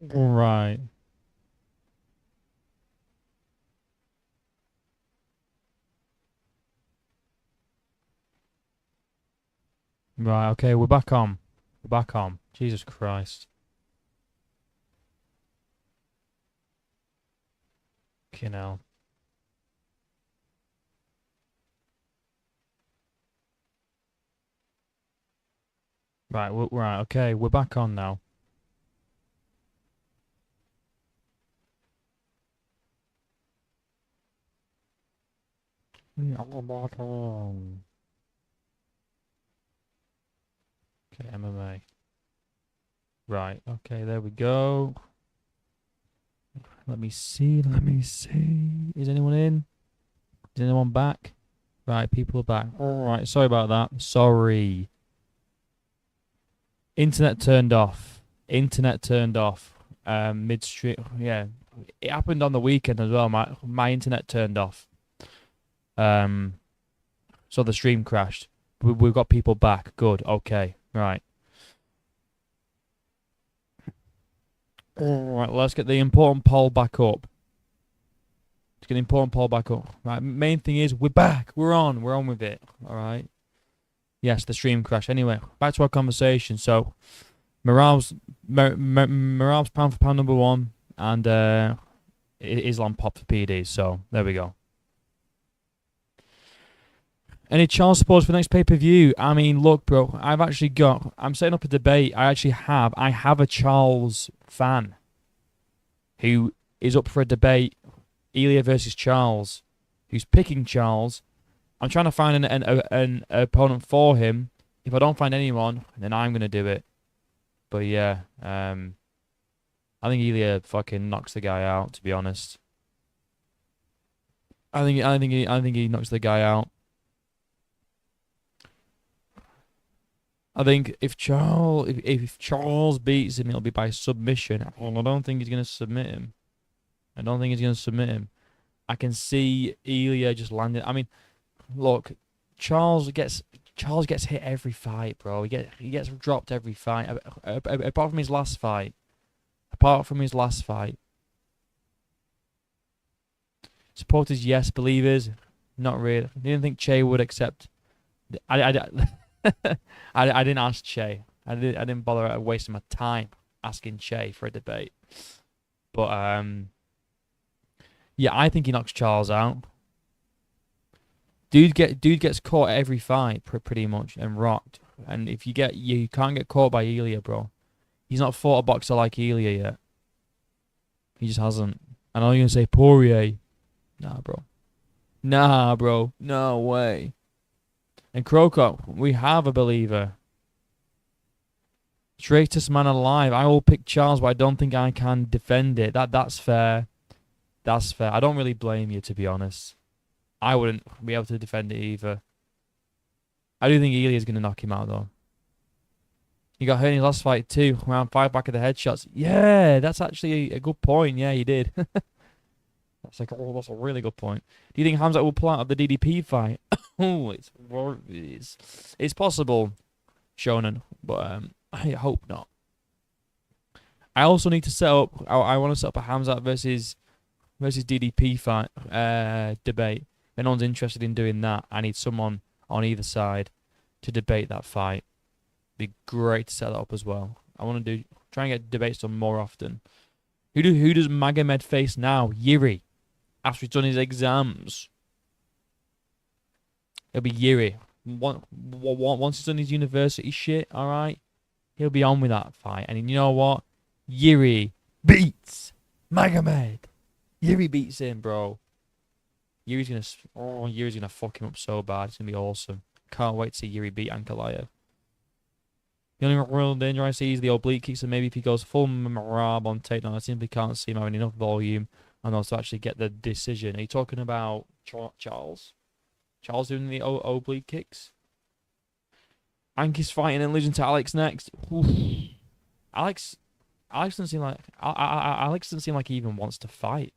Right. Right, okay, we're back on. We're back on. Jesus Christ. You know. Right, right, okay, we're back on now. Yeah, we're back on. Okay, MMA. Right, okay, there we go. Let me see, let me see. Is anyone in? Is anyone back? Right, people are back. Alright, sorry about that. Sorry. Internet turned off. Internet turned off. Midstream. Yeah, it happened on the weekend as well. My internet turned off. Um, so the stream crashed. We've got people back. Good. Okay. Right. All right. Let's get the important poll back up. Let's get the important poll back up. Right. Main thing is we're back. We're on. We're on with it. All right. Yes, the stream crashed. Anyway, back to our conversation. So Morales pound for pound number one, and Islam pop for PD. So there we go. Any Charles supporters for the next pay per view? I mean, look, bro, I'm setting up a debate. I have a Charles fan who is up for a debate. Ilya versus Charles, who's picking Charles. I'm trying to find an opponent for him. If I don't find anyone, then I'm gonna do it. But yeah, I think Ilya fucking knocks the guy out. To be honest, I think he knocks the guy out. I think if Charles beats him, it'll be by submission. Well, I don't think he's gonna submit him. I don't think he's gonna submit him. I can see Ilya just landing. I mean, look, Charles gets hit every fight, bro. He gets dropped every fight. Apart from his last fight. Apart from his last fight. Supporters, yes. Believers, not really. I didn't think Che would accept. I, I didn't ask Che. I didn't bother wasting my time asking Che for a debate. But yeah, I think he knocks Charles out. Dude gets caught every fight pretty much and rocked. And if you can't get caught by Ilya, bro. He's not fought a boxer like Ilya yet. He just hasn't. I know you're gonna say Poirier. Nah, bro. Nah, bro. No way. And Krokop, we have a believer. Straightest man alive. I will pick Charles, but I don't think I can defend it. That's fair. That's fair. I don't really blame you, to be honest. I wouldn't be able to defend it either. I do think Ilya's going to knock him out, though. He got hurt in his last fight, too. Around 5 back of the headshots. Yeah, that's actually a good point. Yeah, he did. That's a really good point. Do you think Hamzat will pull out of the DDP fight? Oh, it's possible, Shonen, but I hope not. I also need to set up. I want to set up a Hamzat versus DDP fight debate. If no one's interested in doing that, I need someone on either side to debate that fight. Be great to set that up as well. I want to try and get debates done more often. Who does Magomed face now? Yuri. After he's done his exams. It'll be Yuri. Once he's done his university shit, alright? He'll be on with that fight. And you know what? Yuri beats Magomed. Yuri beats him, bro. Yuri's gonna fuck him up so bad. It's gonna be awesome. Can't wait to see Yuri beat Ankalaev. The only real danger I see is the oblique kicks, and maybe if he goes full Marab on takedown, I simply can't see him having enough volume and also actually get the decision. Are you talking about Charles? Charles doing the oblique kicks? Anki's fighting and losing to Alex next. Oof. Alex doesn't seem like Alex doesn't seem like he even wants to fight.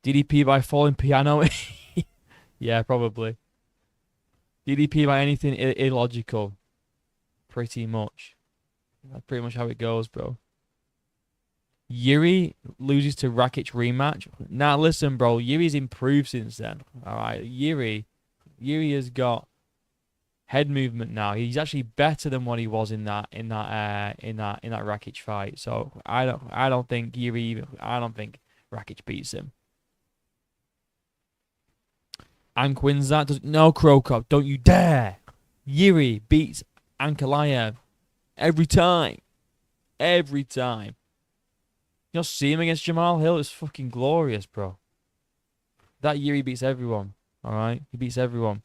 DDP by falling piano? Yeah, probably. DDP by anything illogical. Pretty much. That's pretty much how it goes, bro. Yuri loses to Rakic rematch. Now listen, bro. Yuri's improved since then. All right, Yuri has got head movement now. He's actually better than what he was in that Rakic fight. So I don't think Rakic beats him. And Quinzat does no Krokop. Don't you dare. Yuri beats Ankalaev every time. Every time. You'll see him against Jamal Hill. It's fucking glorious, bro. That Yuri beats everyone. All right, he beats everyone.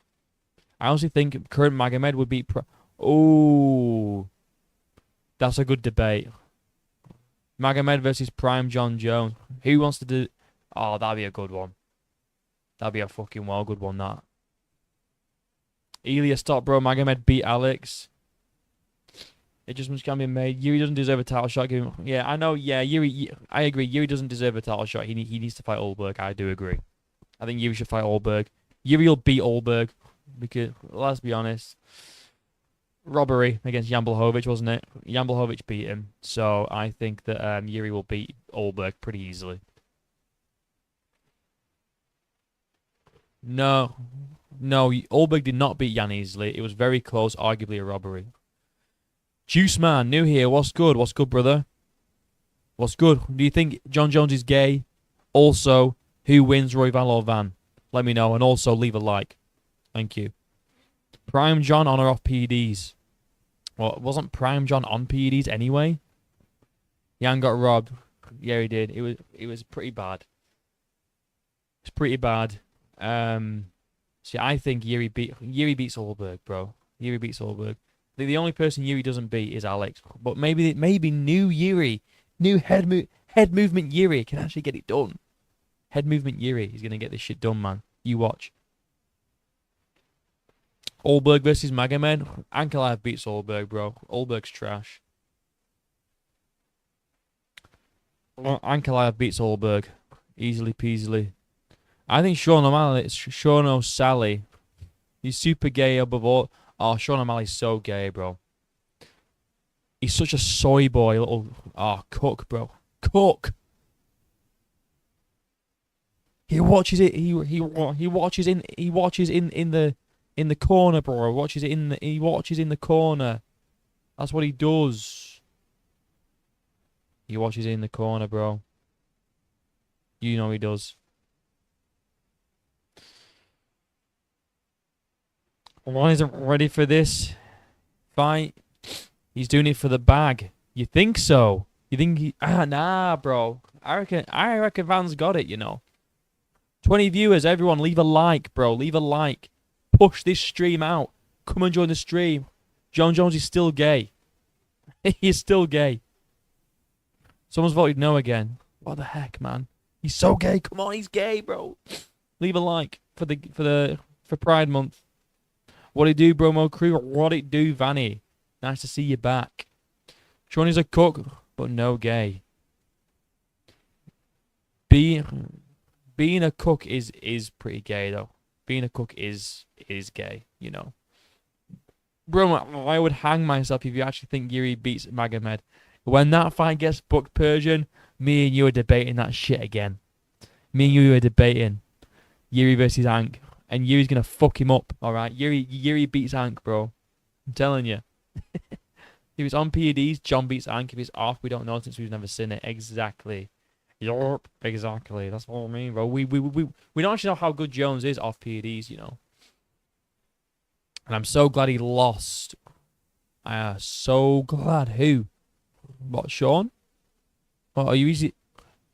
I honestly think current Magomed would beat. Oh, that's a good debate. Magomed versus Prime John Jones. Who wants to do? Oh, that'd be a good one. That'd be a fucking well good one. That. Ilya, stop, bro. Magomed beat Alex. It just can be made. Yuri doesn't deserve a title shot. Yeah, I know. Yeah, Yuri. I agree. Yuri doesn't deserve a title shot. He needs to fight Olberg. I do agree. I think Yuri should fight Olberg. Yuri will beat Olberg because let's be honest, robbery against Jan Blachowicz, wasn't it? Jan Blachowicz beat him, so I think that Yuri will beat Olberg pretty easily. No, Olberg did not beat Jan easily. It was very close, arguably a robbery. Juice Man, new here. What's good? What's good, brother? What's good? Do you think John Jones is gay? Also, who wins, Royval or Van? Let me know, and also leave a like. Thank you. Prime John on or off PEDs? Well, wasn't Prime John on PEDs anyway? Jan got robbed. Yeah, he did. It was pretty bad. It's pretty bad. See, I think Yuri beats Olberg, bro. Yuri beats Olberg. The only person Yuri doesn't beat is Alex. But maybe new Yuri, new head movement Yuri can actually get it done. Head movement Yuri is gonna get this shit done, man. You watch. Olberg versus Magomed. Ankalaev beats Olberg, bro. Olberg's trash. Ankalaev beats Olberg. Easily peasily. I think Sean O'Malley. He's super gay above all. Oh, Sean O'Malley's so gay, bro. He's such a soy boy, little cook, bro. Cook. He watches it. He watches in the corner, bro. He watches in the corner. That's what he does. He watches in the corner, bro. You know he does. Ron isn't ready for this fight. He's doing it for the bag. You think so? You think he? Nah, bro. I reckon Van's got it. 20 viewers. Everyone, leave a like, bro. Leave a like. Push this stream out. Come and join the stream. John Jones is still gay. He's still gay. Someone's voted no again. What the heck, man? He's so gay. Come on, he's gay, bro. Leave a like for Pride Month. What it do, Bromo Crew? What it do, Vanny? Nice to see you back. Sean is a cook, but no gay. Being a cook is pretty gay though. Being a cook is gay, Bro, I would hang myself if you actually think Yuri beats Magomed. When that fight gets booked, Persian, me and you are debating that shit again. Me and you are debating Yuri versus Ank. And Yuri's gonna fuck him up, alright? Yuri beats Ank, bro. I'm telling you. If it's on PEDs, John beats Ank. If it's off, we don't know since we've never seen it. Exactly. Yup, exactly. That's what I mean, bro. We don't actually know how good Jones is off PEDs, And I'm so glad he lost. I am so glad. Who? What, Sean? What are you easy?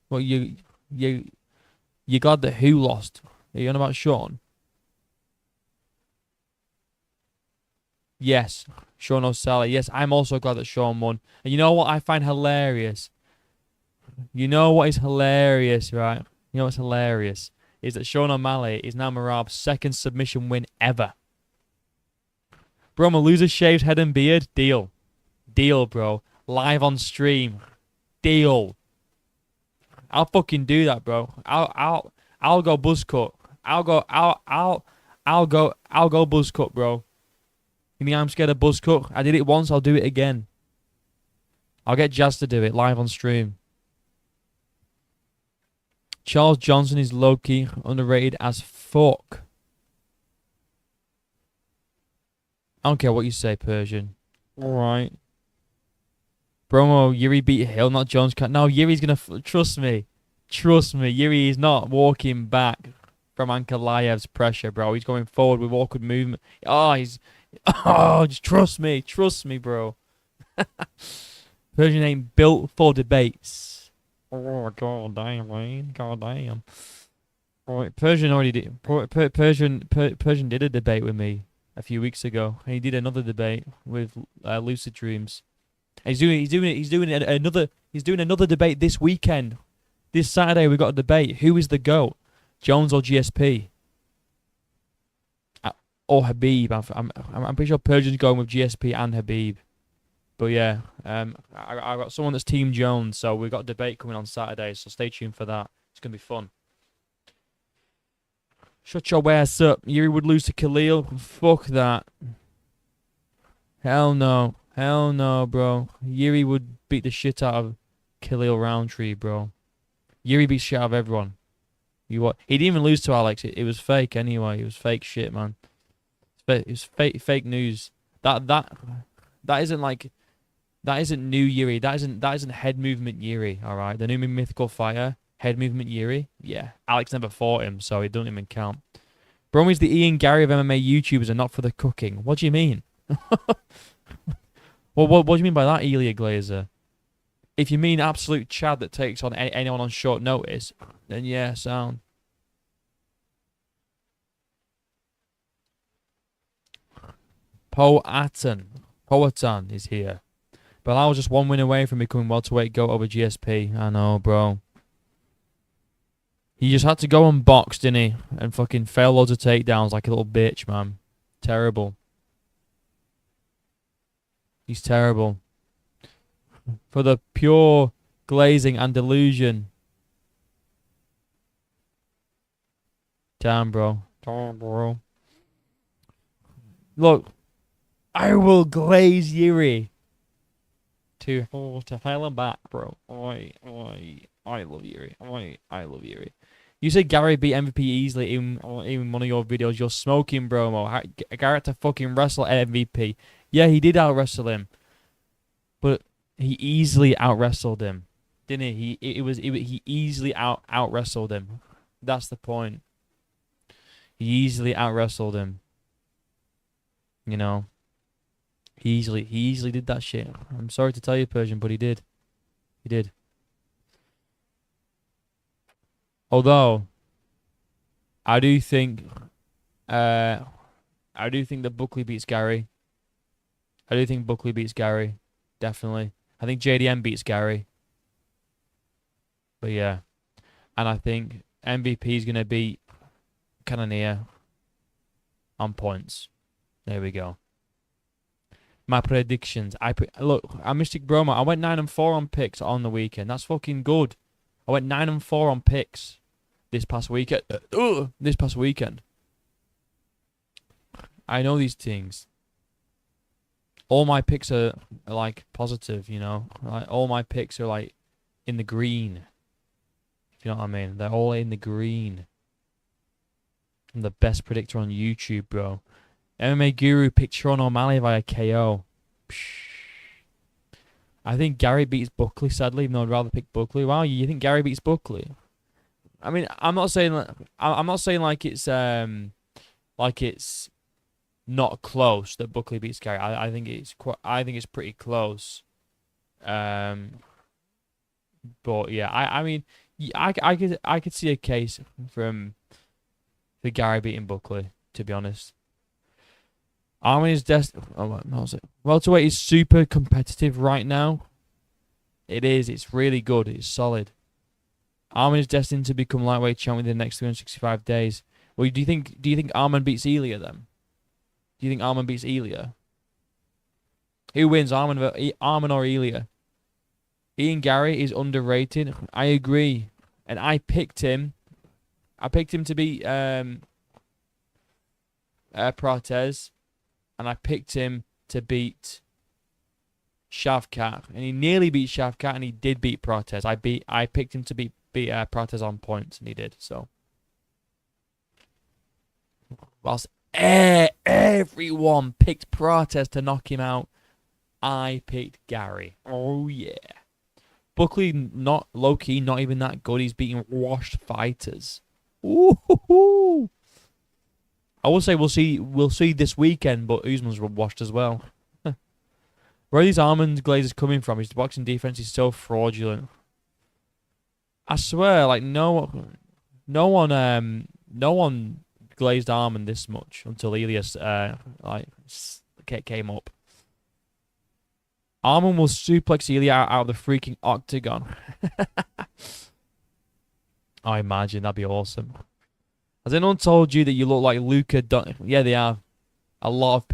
What you glad that who lost? Are you on about Sean? Yes, Sean O'Sally. Yes, I'm also glad that Sean won. And you know what I find hilarious? You know what is hilarious, right? You know what's hilarious? Is that Sean O'Malley is now Merab's second submission win ever. Bro, my loser shaved head and beard. Deal. Deal, bro. Live on stream. Deal. I'll fucking do that, bro. I'll go buzz cut. I'll go buzz cut, bro. You mean I'm scared of buzz cut? I did it once, I'll do it again. I'll get Jazz to do it live on stream. Charles Johnson is low-key underrated as fuck. I don't care what you say, Persian. Alright. Bromo, Yuri beat Hill, not Jones. No, Yuri's going to... Trust me. Trust me. Yuri is not walking back from Ankalaev's pressure, bro. He's going forward with awkward movement. Oh, he's... Oh, just trust me. Trust me, bro. Persian ain't built for debates. Oh, god damn, man. God damn. Right, Persian already did... Persian did a debate with me a few weeks ago. And he did another debate with Lucid Dreams. He's doing another debate this weekend. This Saturday we got a debate. Who is the GOAT? Jones or GSP? Or Habib? I'm pretty sure Persian's going with GSP and Habib. But yeah, I got someone that's Team Jones, so we've got a debate coming on Saturday. So stay tuned for that. It's gonna be fun. Shut your ass up. Yuri would lose to Khalil. Fuck that. Hell no. Hell no, bro. Yuri would beat the shit out of Khalil Roundtree, bro. Yuri beats shit out of everyone. He didn't even lose to Alex. It was fake anyway. It was fake shit, man. It was fake news. That isn't new Yuri. That isn't head movement Yuri. All right, the new mythical fighter, head movement Yuri. Yeah, Alex never fought him, so it doesn't even count. Bromy's the Ian Gary of MMA YouTubers and not for the cooking. What do you mean? Well, what do you mean by that, Elia Glazer? If you mean absolute Chad that takes on anyone on short notice, then yeah, sound. Poatan is here. But I was just one win away from becoming welterweight GOAT over GSP. I know, bro. He just had to go and box, didn't he? And fucking fail loads of takedowns like a little bitch, man. Terrible. He's terrible. For the pure glazing and delusion. Damn, bro. Damn, bro. Look, I will glaze Yuri to hell and back, bro. I love Yuri. I love Yuri. You said Gary beat MVP easily in one of your videos. You're smoking, bro. Gary had to fucking wrestle MVP. Yeah, he did out-wrestle him. But he easily out-wrestled him. Didn't he? He easily out-wrestled him. That's the point. He easily out-wrestled him. You know. He easily did that shit. I'm sorry to tell you, Persian, but he did. He did. Although, I do think that Buckley beats Gary. I do think Buckley beats Gary. Definitely. I think JDM beats Gary. But yeah. And I think MVP is going to beat Cannonier on points. There we go. My predictions. Look, I'm Mystic Bromo. I went 9-4 on picks on the weekend. That's fucking good. I went 9-4 on picks this past weekend. This past weekend. I know these things. All my picks are like positive, you know. Like, all my picks are like in the green. If you know what I mean. They're all in the green. I'm the best predictor on YouTube, bro. MMA Guru picked Sean O'Malley via KO. Psh. I think Gary beats Buckley, sadly, even though I'd rather pick Buckley. Wow, you think Gary beats Buckley? I mean, I'm not saying like it's not close that Buckley beats Gary. I think it's pretty close. But yeah, I mean, I could see a case for Gary beating Buckley, to be honest. Armin is welterweight is super competitive right now. It is. It's really good. It's solid. Armin is destined to become lightweight champion within the next 365 days. Well, do you think Armin beats Elia then? Do you think Armin beats Elia? Who wins, Armin or Elia? Ian Gary is underrated. I agree, and I picked him. I picked him to beat Prates. And I picked him to beat Shavkat, and he nearly beat Shavkat, and he did beat Protez. I picked him to beat Protez on points, and he did. So, whilst everyone picked Protez to knock him out, I picked Gary. Oh yeah. Buckley, not low-key, not even that good. He's beating washed fighters. Ooh. I will say we'll see this weekend, but Usman's washed as well. Where are these almond glazes coming from? His boxing defense is so fraudulent. I swear, like no one glazed almond this much until Elias came up. Armin will suplex Ilya out of the freaking octagon. I imagine that'd be awesome. Has anyone told you that you look like Luca? Yeah, they have. A lot of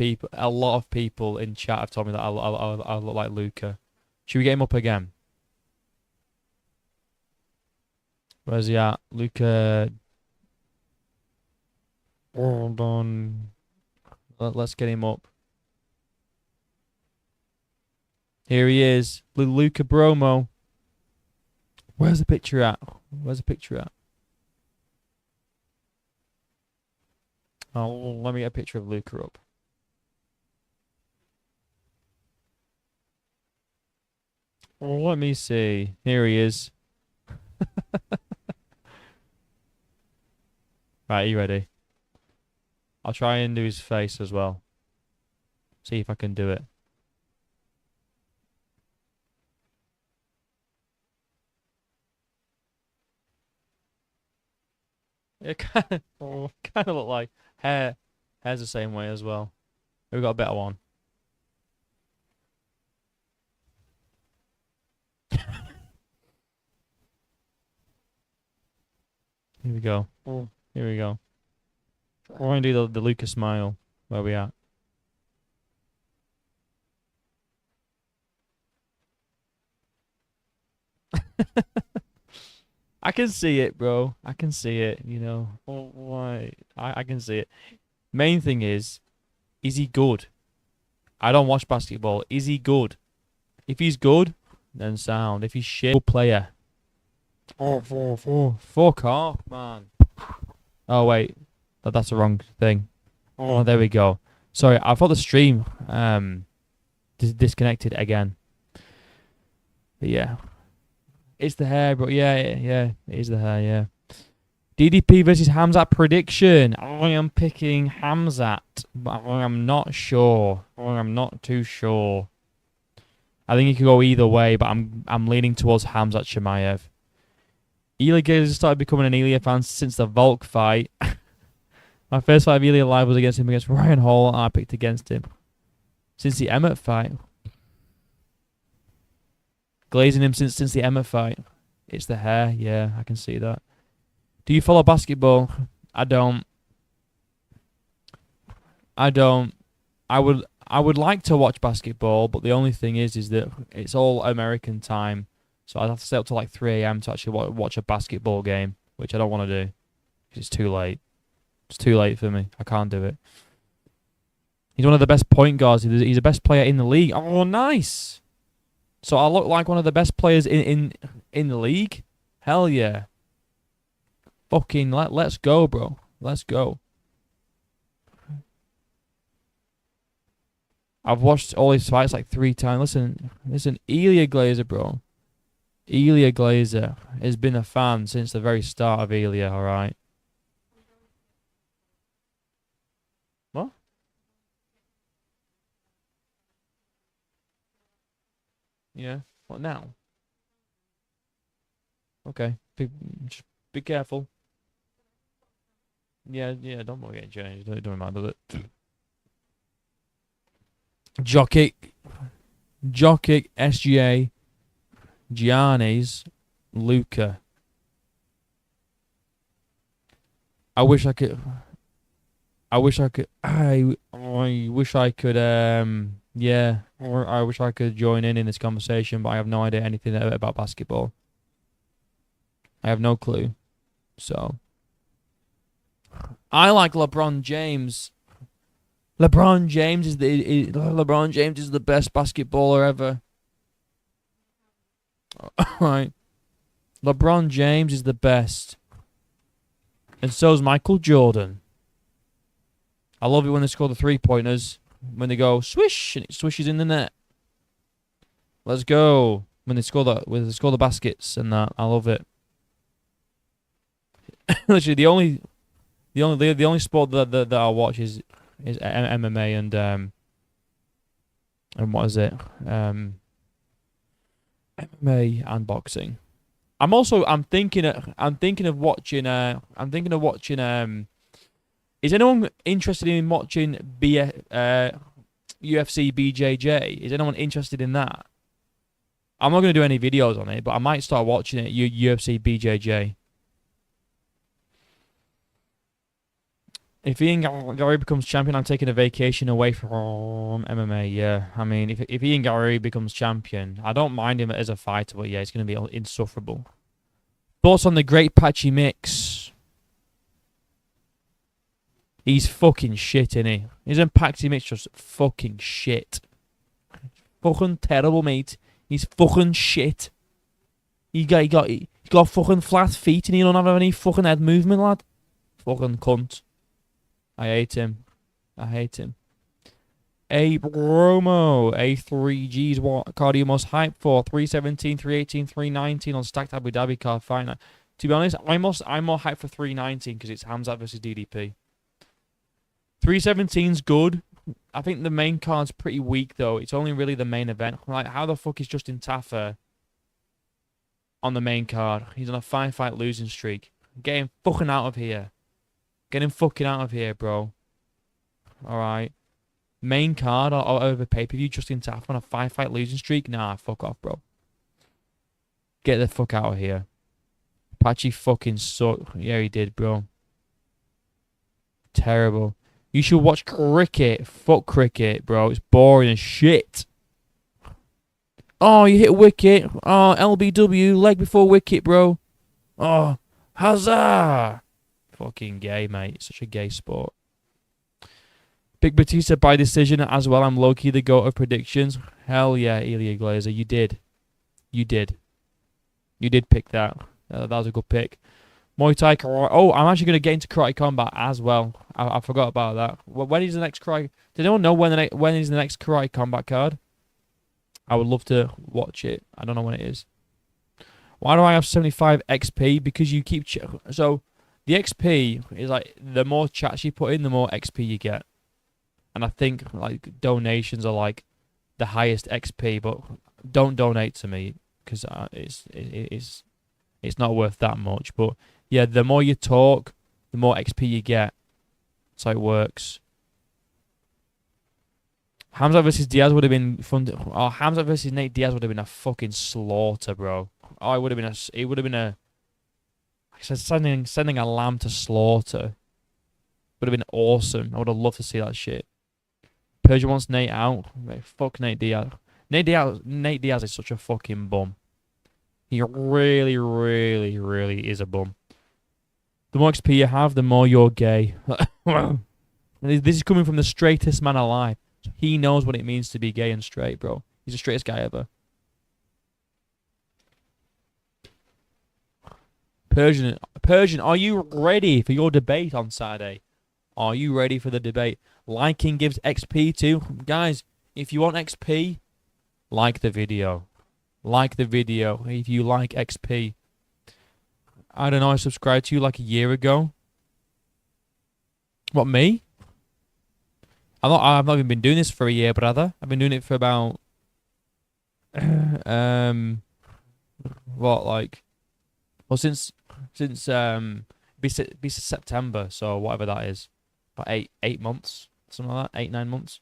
people in chat have told me that I look like Luca. Should we get him up again? Where's he at? Luca. Hold on. Let's get him up. Here he is, Luca Bromo. Where's the picture at? Oh, let me get a picture of Luca up. Oh, let me see. Here he is. Right, are you ready? I'll try and do his face as well. See if I can do it. It kind of look like hair's the same way as well. We've got a better one. Here we go. Here we go. We're going to do the Luca smile. Where we at? I can see it, bro. I can see it, you know. Why? I can see it. Main thing is he good? I don't watch basketball. Is he good? If he's good, then sound. If he's shit, good player. Fuck off, man. Oh, wait. That's the wrong thing. Oh, there we go. Sorry, I thought the stream disconnected again. But yeah. It's the hair, bro. Yeah, it is the hair, yeah. DDP versus Hamzat prediction. I am picking Hamzat, but I'm not sure. I'm not too sure. I think it could go either way, but I'm leaning towards Hamzat Chimaev. Ilya has started becoming an Ilya fan since the Volk fight. My first fight of Ilya live was against Ryan Hall, and I picked against him. Since the Emmett fight. Glazing him since the Emmett fight. It's the hair, yeah, I can see that. Do you follow basketball? I don't. I would like to watch basketball, but the only thing is that it's all American time. So I'd have to stay up till like 3 a.m. to actually watch a basketball game, which I don't want to do. Because it's too late. It's too late for me. I can't do it. He's one of the best point guards. He's the best player in the league. Oh, nice. So I look like one of the best players in the league? Hell yeah. Fucking let's go, bro. Let's go. I've watched all his fights like 3 times. Listen, Ilya Glazer, bro. Ilya Glazer has been a fan since the very start of Ilya, alright? What? Yeah. What now? Okay. Just be careful. Yeah, don't want to get changed. Don't mind, does it? Jokic, SGA, Giannis, Luca. I wish I could. Yeah. I wish I could join in this conversation, but I have no idea anything about basketball. I have no clue. So. I like LeBron James. LeBron James is the best basketballer ever. Right. LeBron James is the best. And so is Michael Jordan. I love it when they score the 3-pointers. When they go swish and it swishes in the net. Let's go. When they score the baskets and that. I love it. Literally the only sport that I watch is MMA and what is it? MMA and boxing. I'm thinking of watching is anyone interested in watching UFC BJJ? Is anyone interested in that? I'm not going to do any videos on it, but I might start watching it. UFC BJJ. If Ian Gary becomes champion, I'm taking a vacation away from MMA. Yeah, I mean, if Ian Gary becomes champion, I don't mind him as a fighter, but yeah, it's going to be insufferable. Thoughts on the great Patchy Mix? He's fucking shit, isn't he? Isn't Patchy Mix just fucking shit? Fucking terrible, mate. He's fucking shit. He got fucking flat feet and he don't have any fucking head movement, lad. Fucking cunt. I hate him. A Bromo, A3Gs, what card are you most hyped for? 317, 318, 319 on stacked Abu Dhabi card fight night. To be honest, I'm more hyped for 319 because it's Hamzat versus DDP. 317's good. I think the main card's pretty weak though. It's only really the main event. Like, how the fuck is Justin Taffer on the main card? He's on a 5-fight losing streak. Get him fucking out of here. Get him fucking out of here, bro. Alright. Main card or over pay-per-view, Justin Taffer on a 5-fight losing streak? Nah, fuck off, bro. Get the fuck out of here. Patchy fucking sucked. Yeah, he did, bro. Terrible. You should watch cricket. Fuck cricket, bro. It's boring as shit. Oh, you hit a wicket. Oh, LBW, leg before wicket, bro. Oh, huzzah. Fucking gay, mate. It's such a gay sport. Big Batista by decision as well. I'm low-key the GOAT of predictions. Hell yeah, Elia Glazer. You did. You did pick that. That was a good pick. Muay Thai karate. Oh, I'm actually going to get into karate combat as well. I forgot about that. When is the next karate? Does anyone know when is the next karate combat card? I would love to watch it. I don't know when it is. Why do I have 75 XP? Because you keep... So, the XP is like, the more chats you put in, the more XP you get. And I think like donations are like the highest XP, but don't donate to me because it's not worth that much. But yeah, the more you talk, the more XP you get. That's how it works. Hamzat versus Diaz would have been fun. Oh, Hamzat versus Nate Diaz would have been a fucking slaughter, bro. Oh, it would have been a. I said sending a lamb to slaughter. Would have been awesome. I would have loved to see that shit. Persian wants Nate out. Mate, fuck Nate Diaz. Nate Diaz is such a fucking bum. He really, really, really is a bum. The more XP you have, the more you're gay. This is coming from the straightest man alive. He knows what it means to be gay and straight, bro. He's the straightest guy ever. Persian, are you ready for your debate on Saturday? Are you ready for the debate? Liking gives XP too. Guys, if you want XP, like the video. Like the video if you like XP. I don't know, I subscribed to you like a year ago. What, me? I've not even been doing this for a year, brother. I've been doing it for about what, like, well, since be September, so whatever that is. About 8 months, something like that, 8-9 months.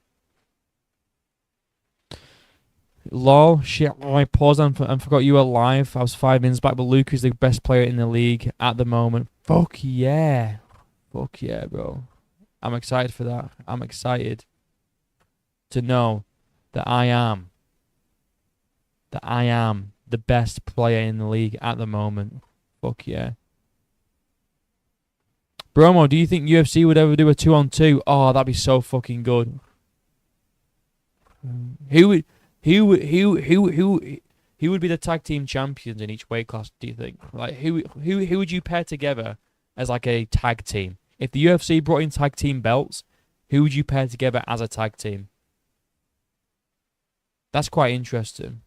Lol, shit, I paused and forgot you were live. I was 5 minutes back, but Luke is the best player in the league at the moment. Fuck yeah. Fuck yeah, bro. I'm excited for that. I'm excited to know that I am the best player in the league at the moment. Fuck yeah. Bromo, do you think UFC would ever do a 2-on-2? Oh, that'd be so fucking good. Who who would be the tag team champions in each weight class? Do you think? Like who would you pair together as like a tag team? If the UFC brought in tag team belts, who would you pair together as a tag team? That's quite interesting.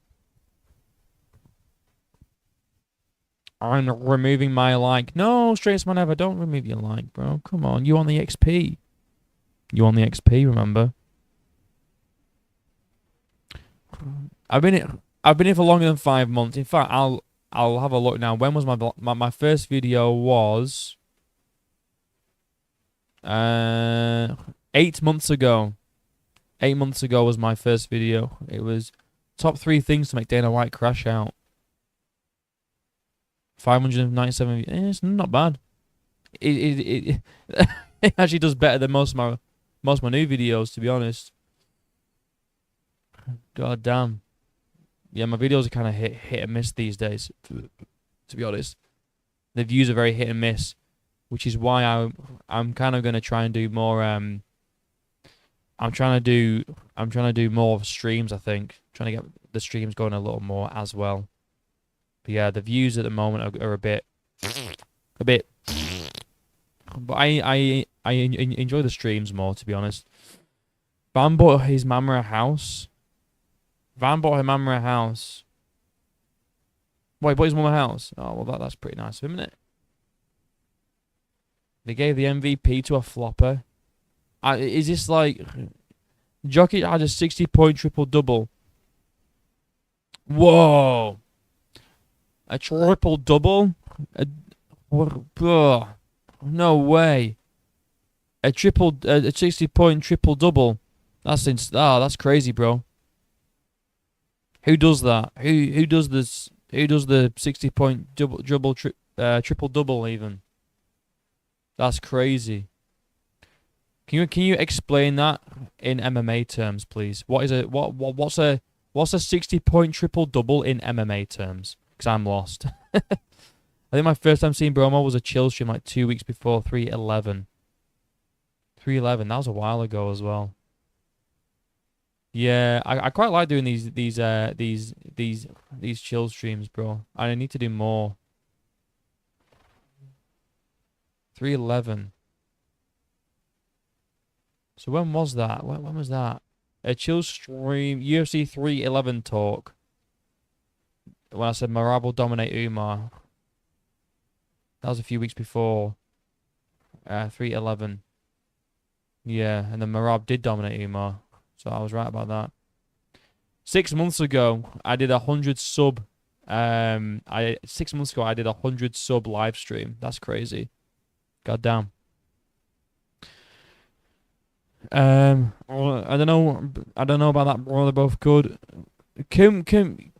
I'm removing my like. No, straightest man ever. Don't remove your like, bro. Come on, you on the XP. You on the XP? Remember? I've been here for longer than 5 months. In fact, I'll have a look now. When was my first video? Was 8 months ago. 8 months ago was my first video. It was top 3 things to make Dana White crash out. 597. It's not bad. It it actually does better than most of my new videos, to be honest. God damn. Yeah, my videos are kind of hit and miss these days, to be honest. The views are very hit and miss, which is why I'm kind of gonna try and do more. I'm trying to do more streams. I think trying to get the streams going a little more as well. But yeah, the views at the moment are a bit. But I enjoy the streams more, to be honest. Van bought his mama a house. Van bought her mama a house. Wait, bought his mama a house? Oh, well, that's pretty nice of him, isn't it? They gave the MVP to a flopper. Is this like... Jockey had a 60-point triple-double. Whoa! A triple-double? No way. A 60-point triple-double. That's crazy, bro. Who does that? Who does this? Who does the 60-point triple-double even? That's crazy. Can you explain that in MMA terms, please? What's a 60-point triple-double in MMA terms? Because I'm lost. I think my first time seeing Bromo was a chill stream like 2 weeks before 311. 311, that was a while ago as well. Yeah, I quite like doing these chill streams, bro. I need to do more. 311. So when was that? When was that? A chill stream, UFC 311 talk. When I said Marab will dominate Umar. That was a few weeks before. 311. Yeah, and then Marab did dominate Umar. So I was right about that. 6 months ago, I did 100 sub. 6 months ago, I did 100 sub live stream. That's crazy. God damn. I don't know about that, bro. They're both good.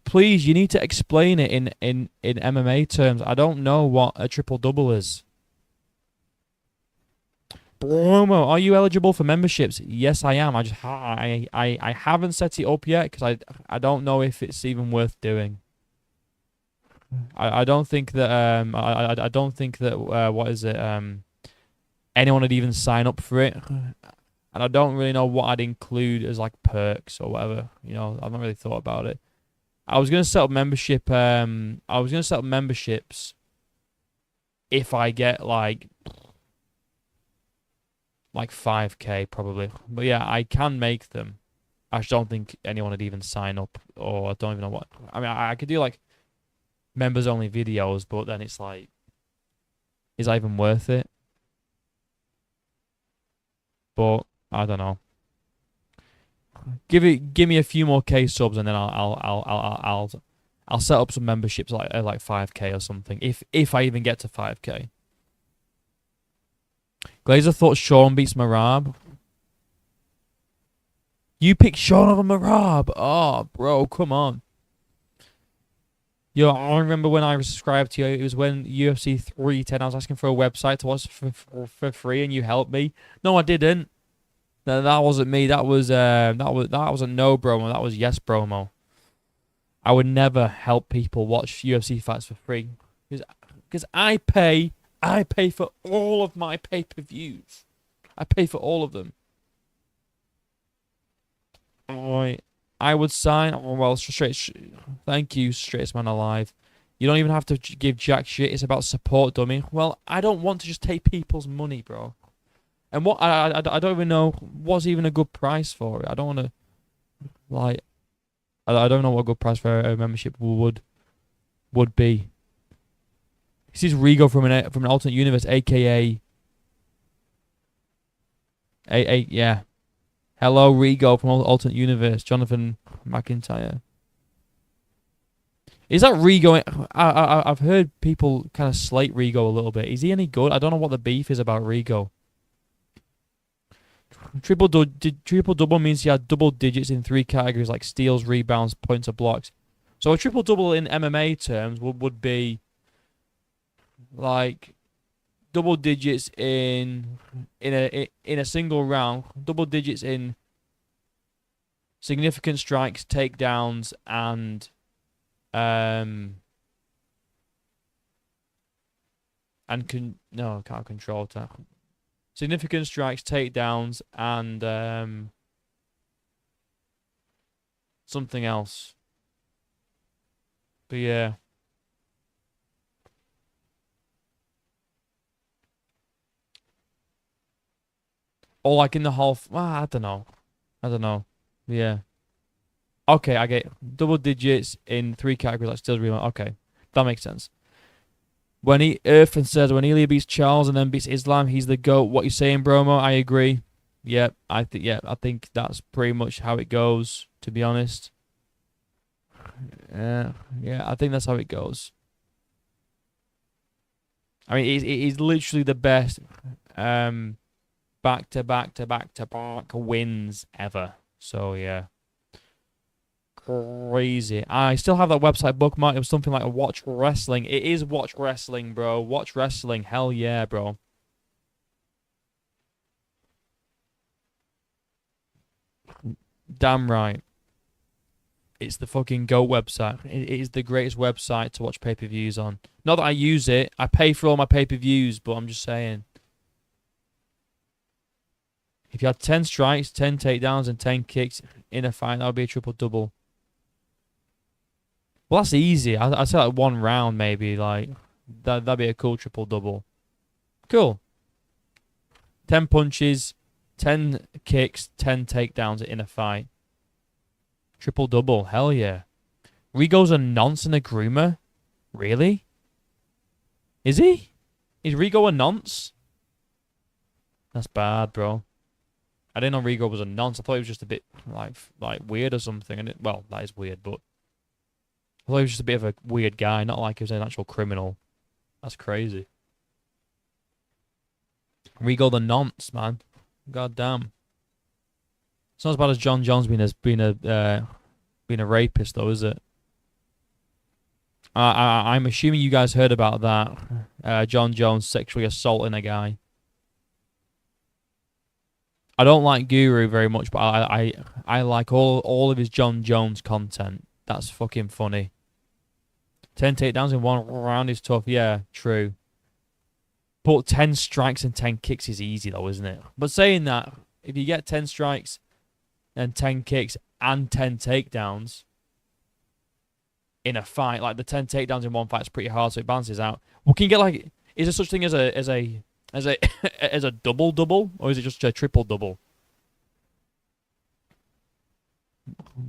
Please, you need to explain it in MMA terms. I don't know what a triple-double is. Bromo, are you eligible for memberships? Yes, I am. I haven't set it up yet because I don't know if it's even worth doing. I don't think that I don't think that what is it anyone would even sign up for it, and I don't really know what I'd include as like perks or whatever. You know, I've not really thought about it. I was gonna set up membership. I was gonna set up memberships if I get like 5K probably. But yeah, I can make them. I just don't think anyone would even sign up, or I don't even know what. I mean, I could do like members only videos, but then it's like, is that even worth it? But I don't know. Give me a few more K subs, and then I'll set up some memberships like 5K or something. If I even get to 5K. Glazer thought Sean beats Marab. You picked Sean over Marab. Oh, bro, come on. Yo, I remember when I subscribed to you. It was when UFC 310. I was asking for a website to watch for free, and you helped me. No, I didn't. That wasn't me. That wasn't no Bromo. That was yes Bromo. I would never help people watch UFC fights for free because I pay for all of my pay-per-views. I pay for all of them. I would sign. Oh, well, straight. Thank you, straightest man alive. You don't even have to give jack shit. It's about support, dummy. Well, I don't want to just take people's money, bro. And what I don't even know what's even a good price for it. I don't want to like. I don't know what a good price for a membership would be. This is Rigo from an alternate universe, aka yeah. Hello, Rigo from alternate universe, Jonathan McIntyre. Is that Rigo? I've heard people kind of slate Rigo a little bit. Is he any good? I don't know what the beef is about Rigo. Triple double means he had double digits in 3 categories like steals, rebounds, points, or blocks. So a triple double in MMA terms would be like double digits in a single round, double digits in significant strikes, takedowns, and can't control attack. Significant strikes, takedowns, and something else. But yeah. Or like in the half. Well, I don't know. Yeah. Okay, I get double digits in 3 categories like steals, rebound. Okay, that makes sense. When Earthen says when Ilya beats Charles and then beats Islam, he's the GOAT. What you saying, Bromo? I agree. Yep, I think that's pretty much how it goes, to be honest. Yeah, I think that's how it goes. I mean, he's literally the best back to back wins ever. So yeah. Crazy. I still have that website bookmark. It was something like Watch Wrestling. It is Watch Wrestling, bro. Watch Wrestling. Hell yeah, bro. Damn right. It's the fucking GOAT website. It is the greatest website to watch pay-per-views on. Not that I use it. I pay for all my pay-per-views, but I'm just saying. If you had 10 strikes, 10 takedowns, and 10 kicks in a fight, that would be a triple-double. Well, that's easy. I'd say like 1 round maybe. Like that'd be a cool triple-double. Cool. 10 punches, 10 kicks, 10 takedowns in a fight. Triple-double. Hell yeah. Rigo's a nonce and a groomer? Really? Is he? Is Rigo a nonce? That's bad, bro. I didn't know Rigo was a nonce. I thought he was just a bit like weird or something. And well, that is weird, but I thought he was just a bit of a weird guy, not like he was an actual criminal. That's crazy. Rigo the nonce, man. God damn. It's not as bad as John Jones being a rapist, though, is it? I'm assuming you guys heard about that. John Jones sexually assaulting a guy. I don't like Guru very much, but I like all of his John Jones content. That's fucking funny. 10 takedowns in 1 round is tough. Yeah, true. But 10 strikes and 10 kicks is easy, though, isn't it? But saying that, if you get 10 strikes and 10 kicks and 10 takedowns in a fight, like the 10 takedowns in 1 fight is pretty hard, so it balances out. Well, can you get like, is there such thing as a as a double, or is it just a triple-double?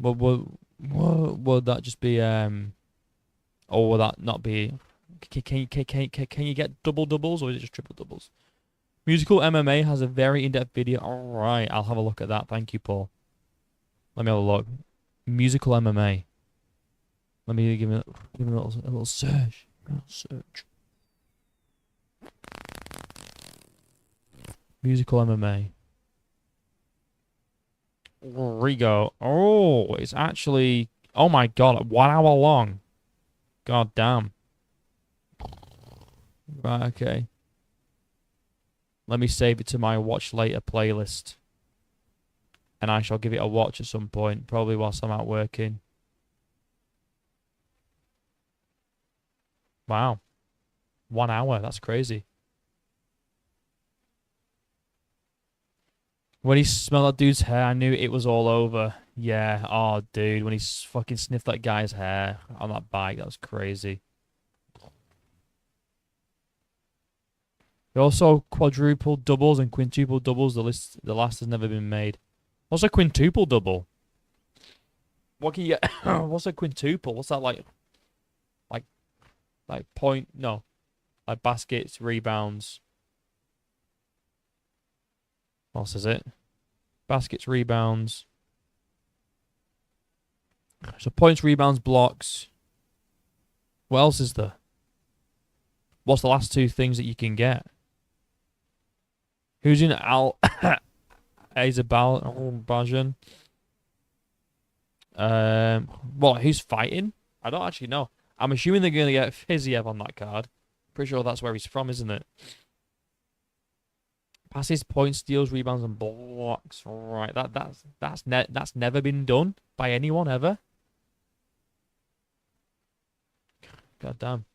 Would that just be or will that not be? Can you get double-doubles, or is it just triple-doubles? Musical MMA has a very in-depth video. All right, I'll have a look at that. Thank you, Paul. Let me have a look. Musical MMA. Let me give it a little search. Musical MMA. Rigo. Oh, it's actually. Oh my god, 1 hour long. God damn. Right, okay. Let me save it to my watch later playlist. And I shall give it a watch at some point, probably whilst I'm out working. Wow. 1 hour, that's crazy. When he smelled that dude's hair, I knew it was all over. Yeah. Oh, dude, when he fucking sniffed that guy's hair on that bike, that was crazy. Also, quadruple doubles and quintuple doubles. The last has never been made. What's a quintuple double? What can you get? What's a quintuple? What's that like, like point? No, like baskets, rebounds. What else is it? Baskets, rebounds. So points, rebounds, blocks. What else is there? What's the last two things that you can get? Who's in Azerbaijan? Well, who's fighting? I don't actually know. I'm assuming they're going to get Fiziev on that card. Pretty sure that's where he's from, isn't it? Passes, points, steals, rebounds, and blocks. Right, that's never been done by anyone ever. God damn.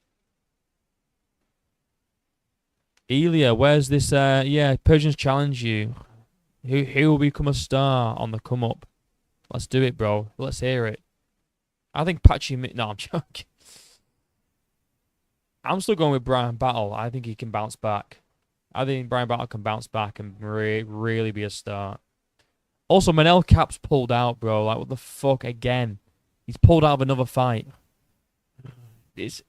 Elia, where's this? Yeah, Persians challenge you. Who will become a star on the come up? Let's do it, bro. Let's hear it. I think Patchy. No, I'm joking. I'm still going with Brian Battle. I think he can bounce back. I think Brian Battle can bounce back and really be a star. Also, Manel Cap's pulled out, bro. Like, what the fuck again? He's pulled out of another fight. It's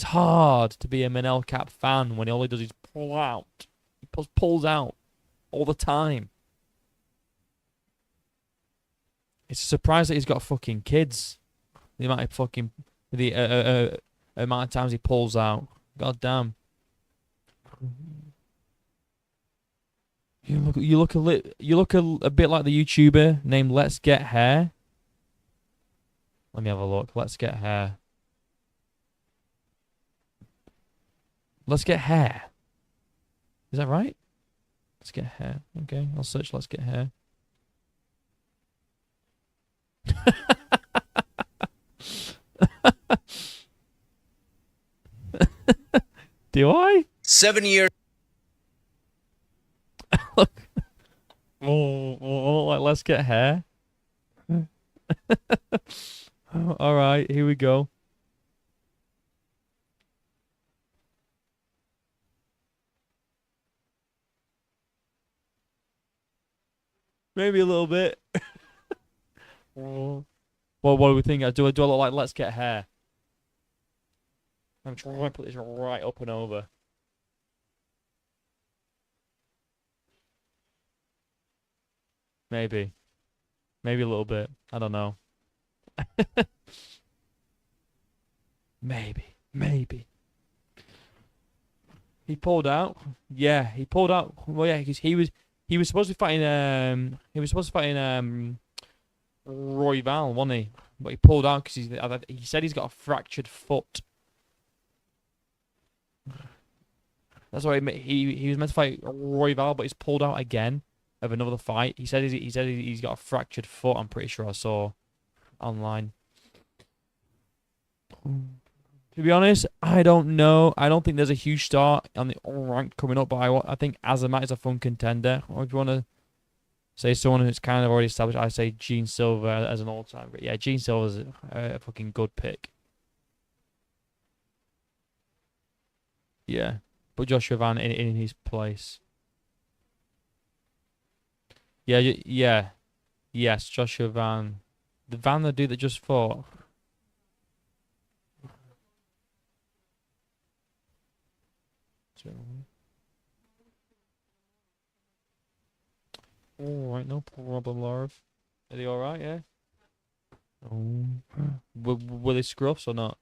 hard to be a Manel Cap fan when all he does is pull out. He pulls out all the time. It's a surprise that he's got fucking kids. The amount of fucking amount of times he pulls out. God damn. You look a bit like the YouTuber named Let's Get Hair. Let me have a look. Let's Get Hair. Let's Get Hair. Is that right? Let's Get Hair. Okay, I'll search Let's Get Hair. Do I? 7 years. Look. Oh, like Let's Get Hair. All right, here we go. Maybe a little bit. Well, what do we think? Do I look like Let's Get Hair? I'm trying to put this right up and over. Maybe. Maybe a little bit. I don't know. Maybe. He pulled out. Yeah, he pulled out. Well, yeah, because he was supposed to be fighting Royval, wasn't he? But he pulled out because he said he's got a fractured foot. That's why he was meant to fight Royval, but he's pulled out again of another fight. He said he's got a fractured foot. I'm pretty sure I saw online. To be honest, I don't know. I don't think there's a huge star on the rank coming up, but I think Azamat is a fun contender. Or if you want to say someone who's kind of already established, I say Gene Silver as an all-time. But yeah, Gene Silver's a fucking good pick. Yeah, put Joshua Van in his place. Yeah. Yes, Joshua Van. The dude that just fought. Alright, no problem, Laura. Are they alright, yeah? Oh. Were they scruffs or not?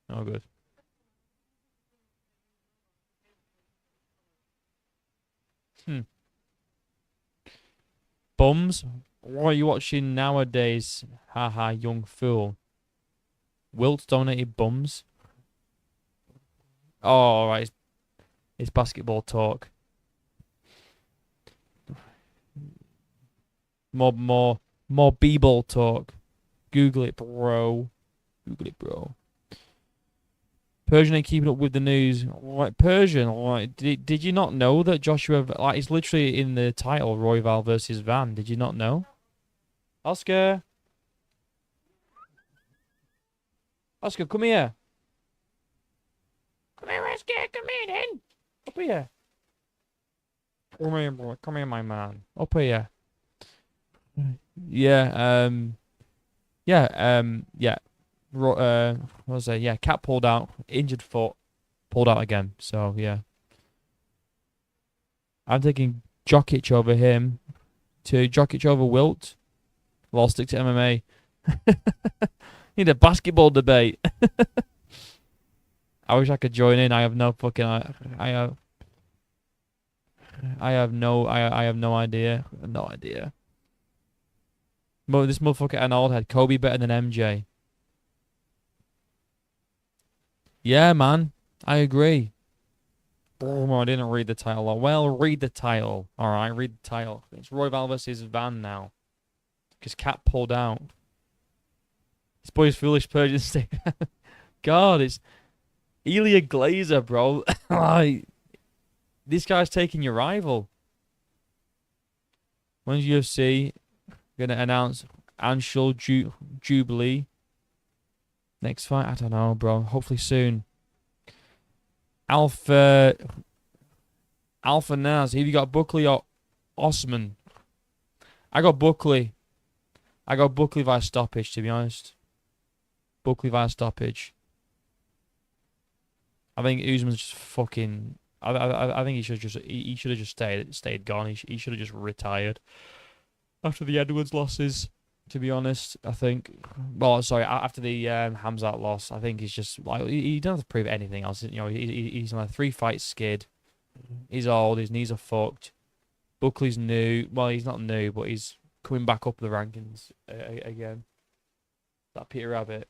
Oh, good. Bums? What are you watching nowadays? Haha, young fool. Wilt donated bums? Oh, alright. It's basketball talk. More b-ball talk. Google it, bro. Google it, bro. Persian ain't keeping up with the news. Like Persian, like did you not know that Joshua, like, it's literally in the title, Royval versus Van? Did you not know? Oscar. Oscar, come here. Come here, Oscar. Come here, then. Up here. Come here, boy. Come here, my man. Up here. Yeah, yeah. What was it? Yeah, cat pulled out, injured foot, pulled out again. So yeah, I'm taking Jokic over him. To Jokic over Wilt. Well, I'll stick to MMA. Need a basketball debate. I wish I could join in. I have no fucking. I have. I have no. I have no idea. No idea. But this motherfucker Arnold had Kobe better than MJ. Yeah, man. I agree. Oh, I didn't read the title. Well, read the title. All right, read the title. It's Royval versus Van now. Because Cat pulled out. This boy's foolish Persian stick. God, it's Elia Glazer, bro. Like, this guy's taking your rival. When's UFC gonna announce Anshul Jubilee? Next fight? I don't know, bro. Hopefully soon. Alpha Naz. Have you got Buckley or Osman? I got Buckley. I got Buckley via stoppage, to be honest. Buckley via stoppage. I think Usman's just fucking. I think he should have just stayed gone. He should have just retired after the Edwards losses. To be honest, I think. Well, sorry, after the Hamzat loss, I think he's just like he doesn't have to prove anything else. You know, he's on a 3-fight skid. He's old. His knees are fucked. Buckley's new. Well, he's not new, but he's coming back up the rankings again. That Peter Rabbit.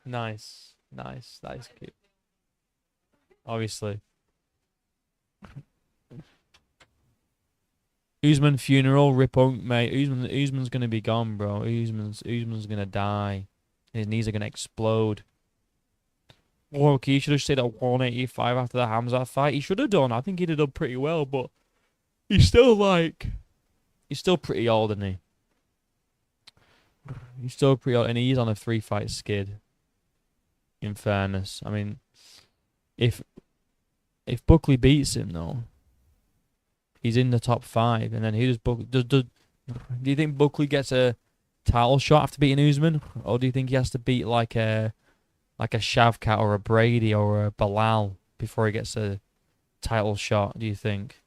Nice. That is cute. Obviously. Usman funeral, Ripunk, mate. Usman's gonna be gone, bro. Usman's gonna die. His knees are gonna explode. Oh, okay, he should have stayed at 185 after the Hamzat fight. He should have done. I think he'd have done pretty well, but he's still pretty old, isn't he? He's still pretty old, and he's on a 3-fight skid. In fairness, I mean, if Buckley beats him though, he's in the top 5, and then who does Buckley? Do you think Buckley gets a title shot after beating Usman, or do you think he has to beat like a Shavkat or a Brady or a Bilal before he gets a title shot? Do you think?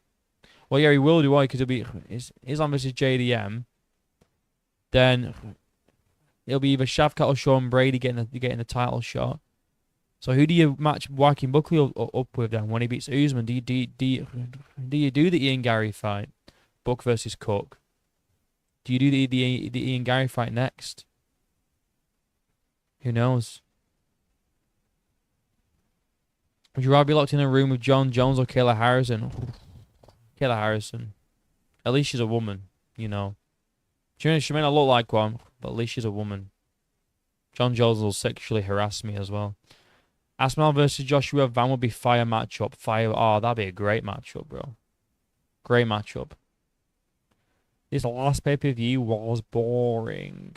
Well, yeah, he will do. Why? Because he'll be Islam versus JDM. Then it'll be either Shavkat or Sean Brady getting the title shot. So who do you match Joaquin Buckley up with then when he beats Usman? Do you do the Ian Gary fight, Buck versus Cook? Do you do the Ian Gary fight next? Who knows? Would you rather be locked in a room with John Jones or Kayla Harrison? Kayla Harrison. At least she's a woman, you know. She may not look like one, but at least she's a woman. John Jones will sexually harass me as well. Asmal versus Joshua Van would be fire matchup. Oh, that'd be a great matchup, bro. Great matchup. This last pay-per-view was boring.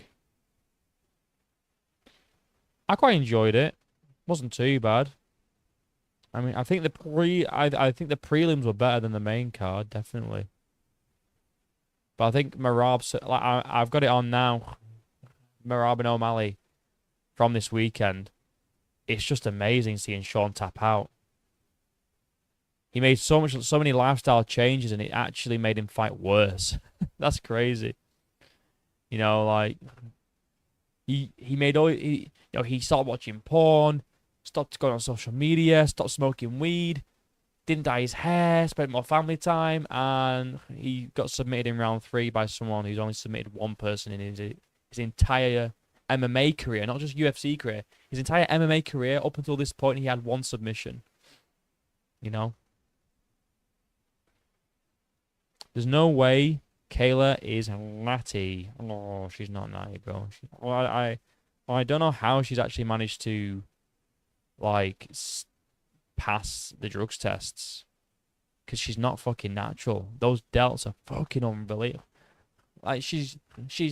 I quite enjoyed it. Wasn't too bad. I mean, I think the prelims were better than the main card, definitely. But I think I've got it on now. Merab and O'Malley from this weekend. It's just amazing seeing Sean tap out. He made so many lifestyle changes, and it actually made him fight worse. That's crazy. You know, like he started watching porn, stopped going on social media, stopped smoking weed, didn't dye his hair, spent more family time, and he got submitted in round 3 by someone who's only submitted one person in his entire MMA career, not just UFC career. His entire MMA career, up until this point, he had one submission. You know? There's no way Kayla is natty. Oh, she's not natty, bro. I don't know how she's actually managed to, like, pass the drugs tests. because she's not fucking natural. Those delts are fucking unbelievable. Like she's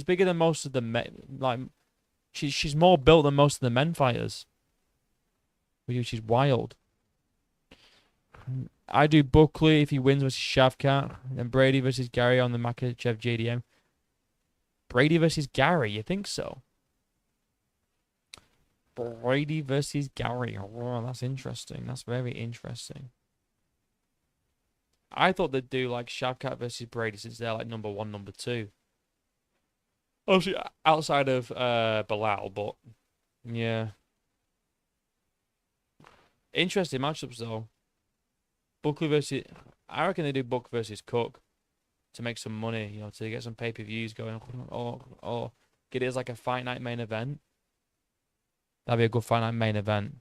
bigger than most of the men. Like she's more built than most of the men fighters, which is wild. I do Buckley if he wins versus Shavkat, and Brady versus Gary on the Makachev JDM. Brady versus Gary, you think so? Brady versus Gary. Oh, that's interesting. That's very interesting. I thought they'd do like Shavkat versus Brady since they're like number 1, number 2. Obviously, outside of Bilal, but yeah. Interesting matchups though. Buckley versus... I reckon they do Buck versus Cook to make some money, you know, to get some pay-per-views going. Or get it as like a fight night main event. That'd be a good fight night main event.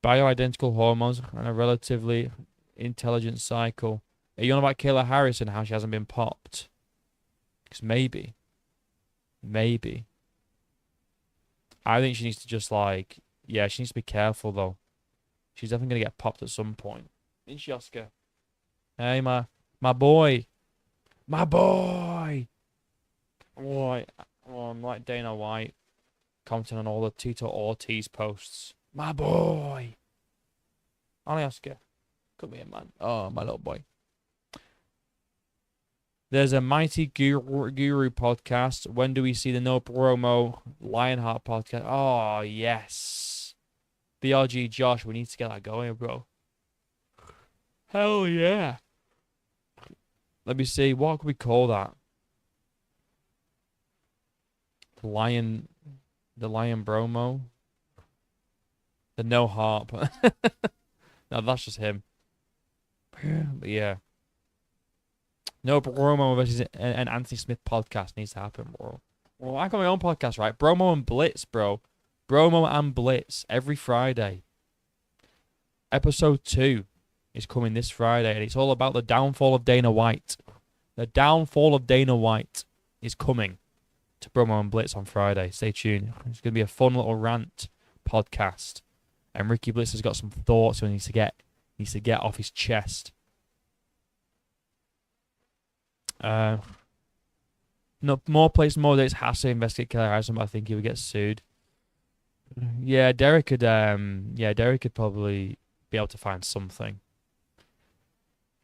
Bioidentical hormones and a relatively intelligent cycle. Are you on about Kayla Harris and how she hasn't been popped? Because maybe. I think she needs to just like... Yeah, she needs to be careful though. She's definitely going to get popped at some point. Isn't she, Oscar? Hey, my boy. My boy. Oh, I'm like Dana White commenting on all the Tito Ortiz posts. My boy. Ollie, Oscar. Come here, man. Oh, my little boy. There's a Mighty Guru podcast. When do we see the No Promo Lionheart podcast? Oh, yes. BRG Josh, we need to get that going, bro. Hell yeah. Let me see. What could we call that? The Lion Bromo? The No Harp. No, that's just him. But yeah. No Bromo versus an Anthony Smith podcast needs to happen, bro. Well, I got my own podcast, right? Bromo and Blitz, bro. Bromo and Blitz every Friday. Episode 2 is coming this Friday, and it's all about the downfall of Dana White. The downfall of Dana White is coming to Bromo and Blitz on Friday. Stay tuned. It's going to be a fun little rant podcast. And Ricky Blitz has got some thoughts he needs to get off his chest. No, more places, more dates has to investigate Killer Harrison, but I think he would get sued. Yeah, Derek could probably be able to find something.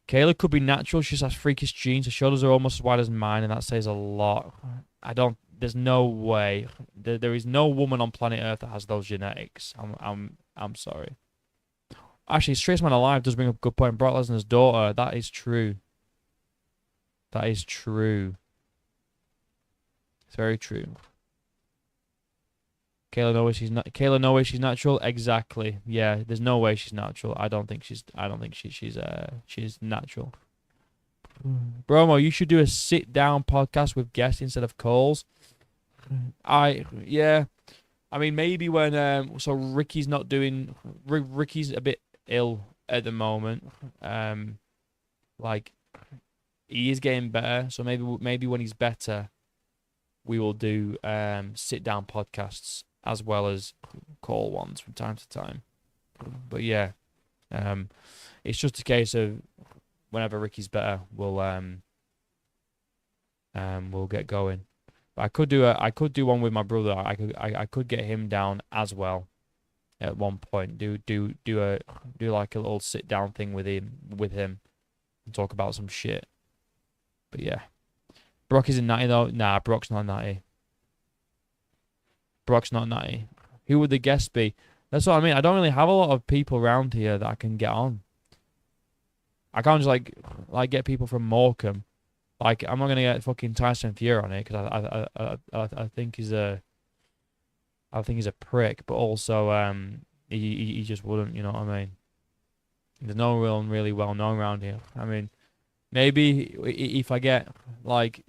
Kayla could be natural. She just has freakish genes. Her shoulders are almost as wide as mine, and that says a lot. There's no way. There is no woman on planet Earth that has those genetics. I'm sorry. Actually, Straightest Man Alive does bring up a good point. Brock Lesnar's daughter. That is true. That is true. It's very true. Kayla, no way she's not. Kayla, no way she's natural. Exactly. Yeah, there's no way she's natural. I don't think she's natural. Bromo, you should do a sit down podcast with guests instead of calls. Yeah. I mean, maybe when so Ricky's not doing. Ricky's a bit ill at the moment. Like he is getting better. So maybe when he's better, we will do sit down podcasts as well as call ones from time to time. But yeah, it's just a case of whenever Ricky's better, we'll get going. But I could do one with my brother. I could get him down as well at one point. Do like a little sit down thing with him and talk about some shit. But yeah, Brock isn't natty though. Nah, Brock's not natty. Brock's not natty. Who would the guest be? That's what I mean. I don't really have a lot of people around here that I can get on. I can't just like get people from Morecambe. Like I'm not gonna get fucking Tyson Fury on it because I think he's a prick, but also he just wouldn't. You know what I mean? There's no one really well known around here. I mean, maybe if I get like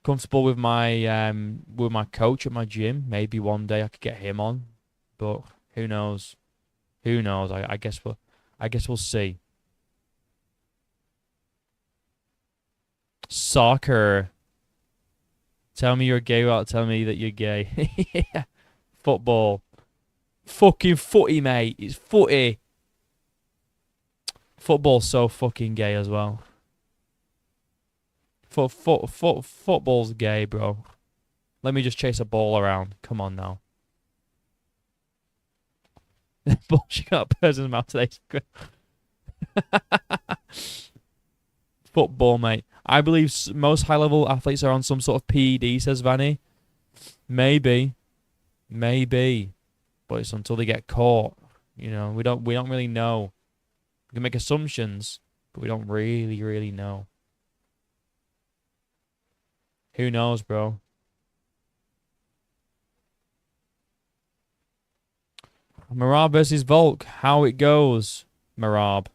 comfortable with my coach at my gym, maybe one day I could get him on, but who knows? Who knows? I guess we'll see. Soccer. Tell me you're gay without telling me that you're gay. Yeah. Football. Fucking footy, mate. It's footy. Football's so fucking gay as well. Football's gay, bro. Let me just chase a ball around. Come on now. Bullshit got a person's mouth today. Football, mate. I believe most high-level athletes are on some sort of PED, says Vanny. Maybe. Maybe. But it's until they get caught. You know, we don't really know. We can make assumptions, but we don't really know. Who knows, bro? Marab versus Volk. How it goes, Marab.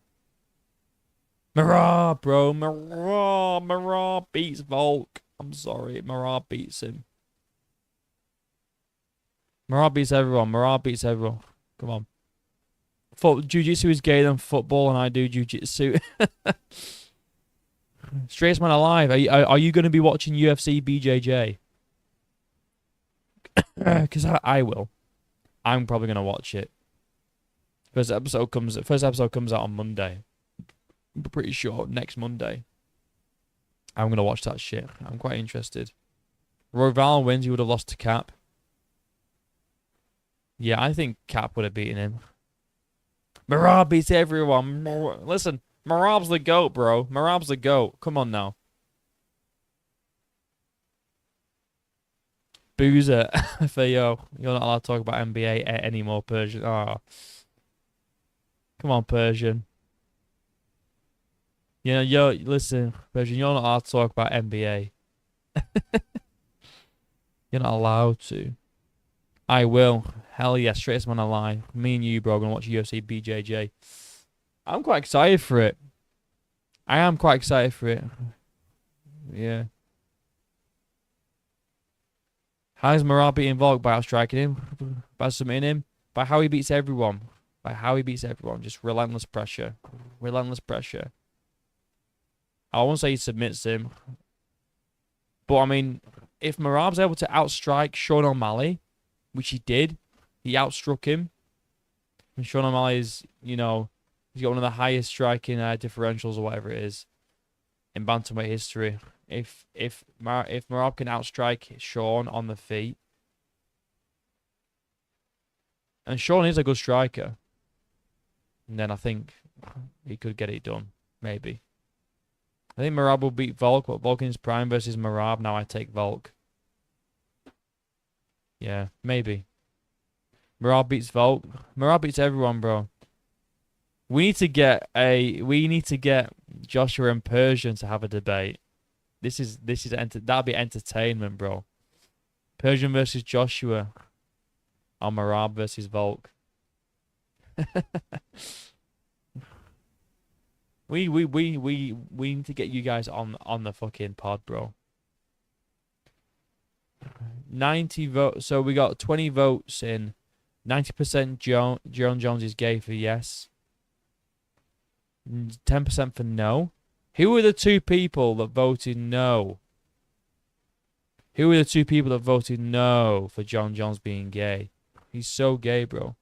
Marab, bro. Marab beats Volk. I'm sorry. Marab beats him. Marab beats everyone. Marab beats everyone. Come on. Jiu-jitsu is gay than football, and I do jiu-jitsu. Straightest man alive. Are you going to be watching UFC BJJ? Because I will. I'm probably going to watch it. First episode comes out on Monday. I'm pretty sure next Monday. I'm going to watch that shit. I'm quite interested. Royval wins. He would have lost to Cap. Yeah, I think Cap would have beaten him. Marab beats everyone. Listen, Marab's the GOAT, bro. Marab's the GOAT. Come on now. Boozer. Theo, you're not allowed to talk about NBA anymore, Persian. Oh. Come on, Persian. Yeah, listen, Persian, you're not allowed to talk about NBA. You're not allowed to. I will. Hell yeah, straightest man alive. Me and you, bro, are going to watch UFC BJJ. I'm quite excited for it. I am quite excited for it. Yeah. How's Marab beating Volk? By outstriking him? By submitting him? By how he beats everyone. By how he beats everyone. Just relentless pressure. Relentless pressure. I won't say he submits him. But, I mean, if Marab's able to outstrike Sean O'Malley, which he did, he outstruck him. And Sean O'Malley is, you know, he's got one of the highest striking differentials or whatever it is in bantamweight history. If Marab can outstrike Sean on the feet, and Sean is a good striker, and then I think he could get it done. Maybe. I think Marab will beat Volk, but Volk in his prime versus Marab. Now I take Volk. Yeah, maybe. Marab beats Volk. Marab beats everyone, bro. We need to get Joshua and Persian to have a debate. That'll be entertainment, bro. Persian versus Joshua. Or Marab versus Volk. We need to get you guys on the fucking pod, bro. 90 votes. So we got 20 votes in. 90% John Jones is gay for yes. 10% for no. Who were the two people that voted no? Who were the two people that voted no for John Jones being gay? He's so gay, bro.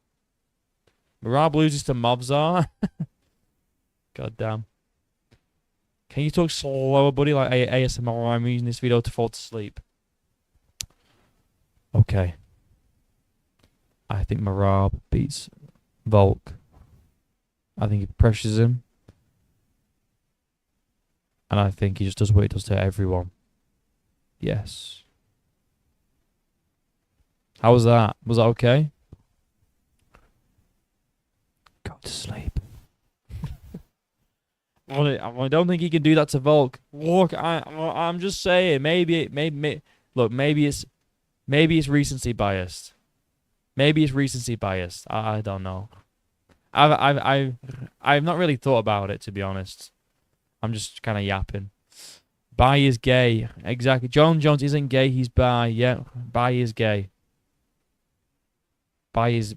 Marab loses to Mobzar. God damn. Can you talk slower, buddy? Like ASMR, I'm using this video to fall to sleep. Okay. I think Marab beats Volk. I think he pressures him. And I think he just does what he does to everyone. Yes. How was that? Was that okay? Go to sleep. I don't think he can do that to Volk. Look, I'm just saying. Maybe it's recency biased. Maybe it's recency biased. I don't know. I've not really thought about it, to be honest. I'm just kind of yapping. Bi is gay. Exactly. John Jones isn't gay. He's bi. Yeah. Bi is gay. Bi is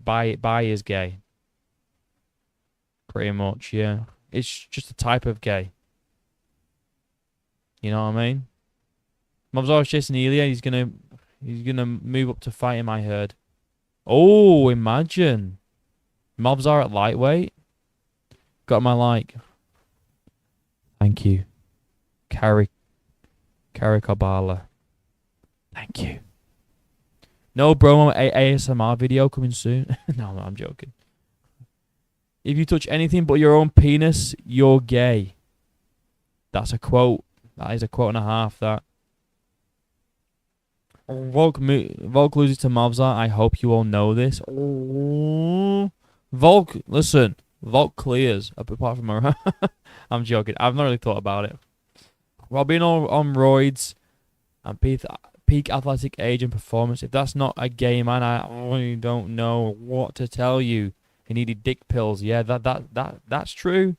gay. Pretty much, yeah. It's just a type of gay. You know what I mean? Mobzar chasing Ilya. He's gonna move up to fight him, I heard. Oh, imagine. Mobzar at lightweight. Got my like. Thank you. Caricabala. Thank you. No bro, ASMR video coming soon. No, I'm joking. If you touch anything but your own penis, you're gay. That's a quote. That is a quote and a half, that. Volk loses to Mavzar. I hope you all know this. Volk, listen. Volk clears, apart from a... I'm joking. I've not really thought about it. While being on roids and peak athletic age and performance, if that's not a gay man, I really don't know what to tell you. He needed dick pills. Yeah, that's true.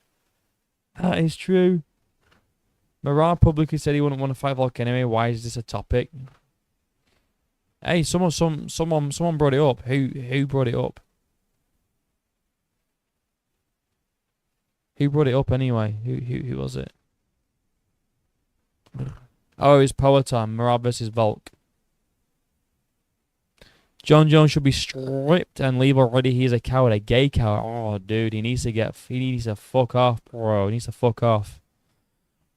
That is true. Marab publicly said he wouldn't want to fight Volk anyway. Why is this a topic? Hey, someone brought it up. Who brought it up? Who brought it up anyway? Who was it? Oh, it was Power Time. Marab versus Volk. John Jones should be stripped and leave already. He's a coward, a gay coward. Oh, dude, he needs to fuck off, bro. He needs to fuck off.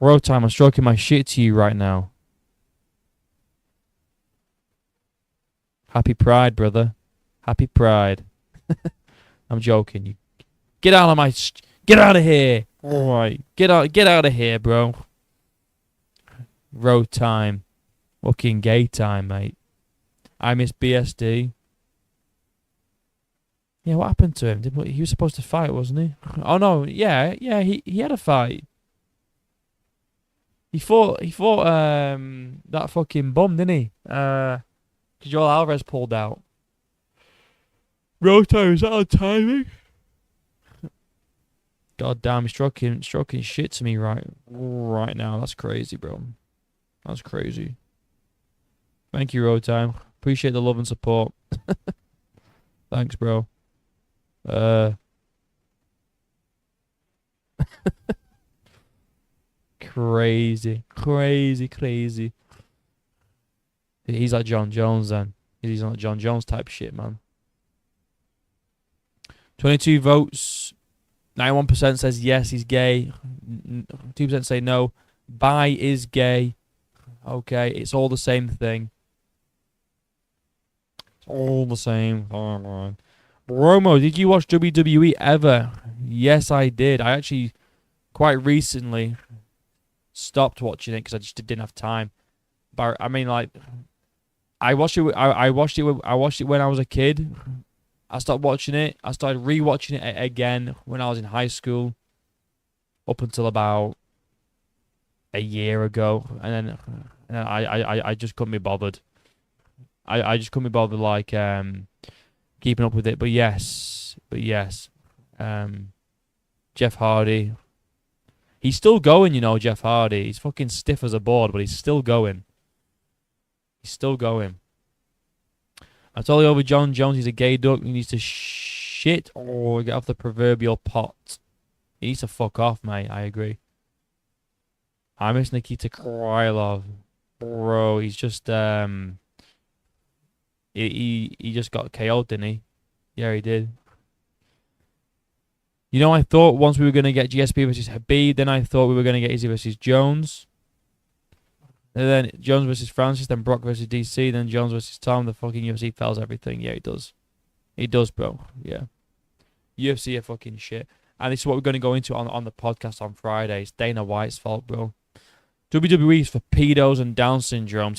Road Time, I'm stroking my shit to you right now. Happy Pride, brother. Happy Pride. I'm joking. You get out of here. All right, get out of here, bro. Road Time, fucking gay time, mate. I miss BSD. Yeah, what happened to him? He was supposed to fight, wasn't he? Oh no, yeah, he had a fight. He fought that fucking bum, didn't he? Joel Alvarez pulled out. Road Time, is that on timing? God damn, he's stroking shit to me right now. That's crazy, bro. That's crazy. Thank you, Road Time. Appreciate the love and support. Thanks, bro. Crazy. He's like John Jones then. He's on John Jones type shit, man. 22 votes. 91% says yes, he's gay. 2% say no. Bi is gay. Okay, it's all the same thing. It's all the same. Bromo, did you watch WWE ever? Yes, I did. I actually quite recently stopped watching it because I just didn't have time. But I mean, like, I watched it. I watched it when I was a kid. I stopped watching it. I started rewatching it again when I was in high school, up until about a year ago, and then I just couldn't be bothered. I just couldn't be bothered like keeping up with it. But yes, Jeff Hardy, he's still going. You know, Jeff Hardy. He's fucking stiff as a board, but he's still going. He's still going. I totally over John Jones. He's a gay duck. He needs to shit or get off the proverbial pot. He needs to fuck off, mate. I agree. I miss Nikita Krylov. Bro, he's just he just got KO'd, didn't he? Yeah, he did. You know, I thought once we were gonna get GSP versus Habib, then I thought we were gonna get Izzy versus Jones. And then Jones versus Francis, then Brock versus DC, then Jones versus Tom. The fucking UFC fails everything. Yeah, it does. It does, bro. Yeah. UFC are fucking shit. And this is what we're going to go into on the podcast on Friday. It's Dana White's fault, bro. WWE's for pedos and Down syndrome.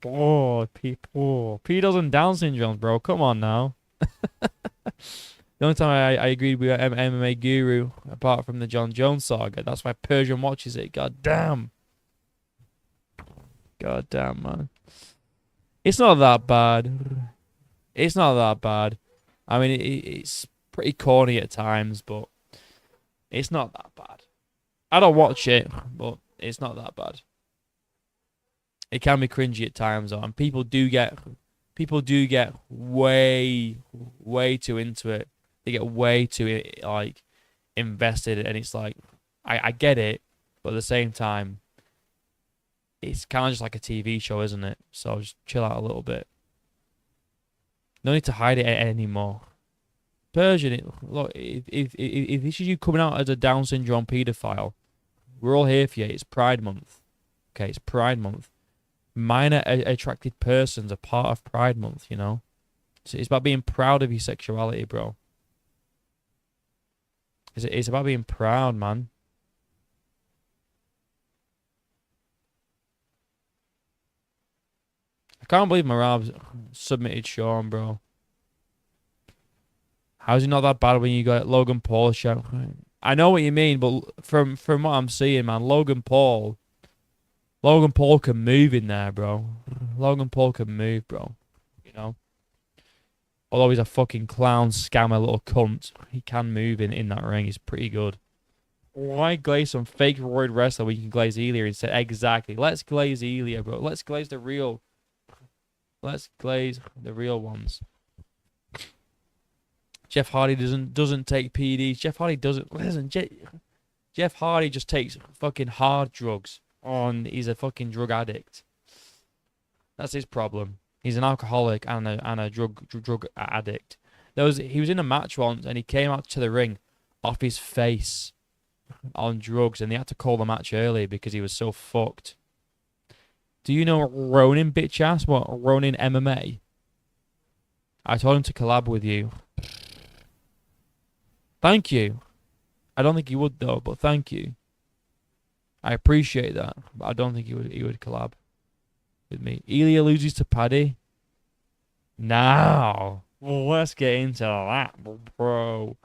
Oh, people. Pedos and Down syndromes, bro. Come on now. The only time I agreed with MMA Guru, apart from the John Jones saga, that's why Persian watches it. God damn. God damn, man. It's not that bad. It's not that bad. I mean, it's pretty corny at times, but it's not that bad. I don't watch it, but it's not that bad. It can be cringy at times, though, and people do get way too into it. They get way too like invested, and it's like I get it, but at the same time, it's kind of just like a TV show, isn't it? So just chill out a little bit. No need to hide it anymore. Persian, look, if this is you coming out as a Down syndrome paedophile, we're all here for you. It's Pride Month. Okay, it's Pride Month. Minor attracted persons are part of Pride Month, you know? It's about being proud of your sexuality, bro. It's about being proud, man. I can't believe Marab's submitted Sean, bro. How's he not that bad when you got Logan Paul shout? I know what you mean, but from what I'm seeing, man, Logan Paul can move in there, bro. Logan Paul can move, bro. You know? Although he's a fucking clown, scammer, little cunt, he can move in that ring. He's pretty good. Why glaze some fake roid wrestler when you can glaze Elia instead? Exactly. Let's glaze Elia, bro. Let's glaze the real. Let's glaze the real ones. Jeff Hardy doesn't take PEDs. Jeff Hardy doesn't. Listen, Jeff Hardy just takes fucking hard drugs. He's a fucking drug addict. That's his problem. He's an alcoholic and a drug addict. He was in a match once and he came out to the ring off his face on drugs, and they had to call the match early because he was so fucked. Do you know Ronin, bitch ass? What, Ronin MMA? I told him to collab with you. Thank you. I don't think he would though, but thank you. I appreciate that, but I don't think he would collab with me. Elia loses to Paddy. Now, let's get into that, bro.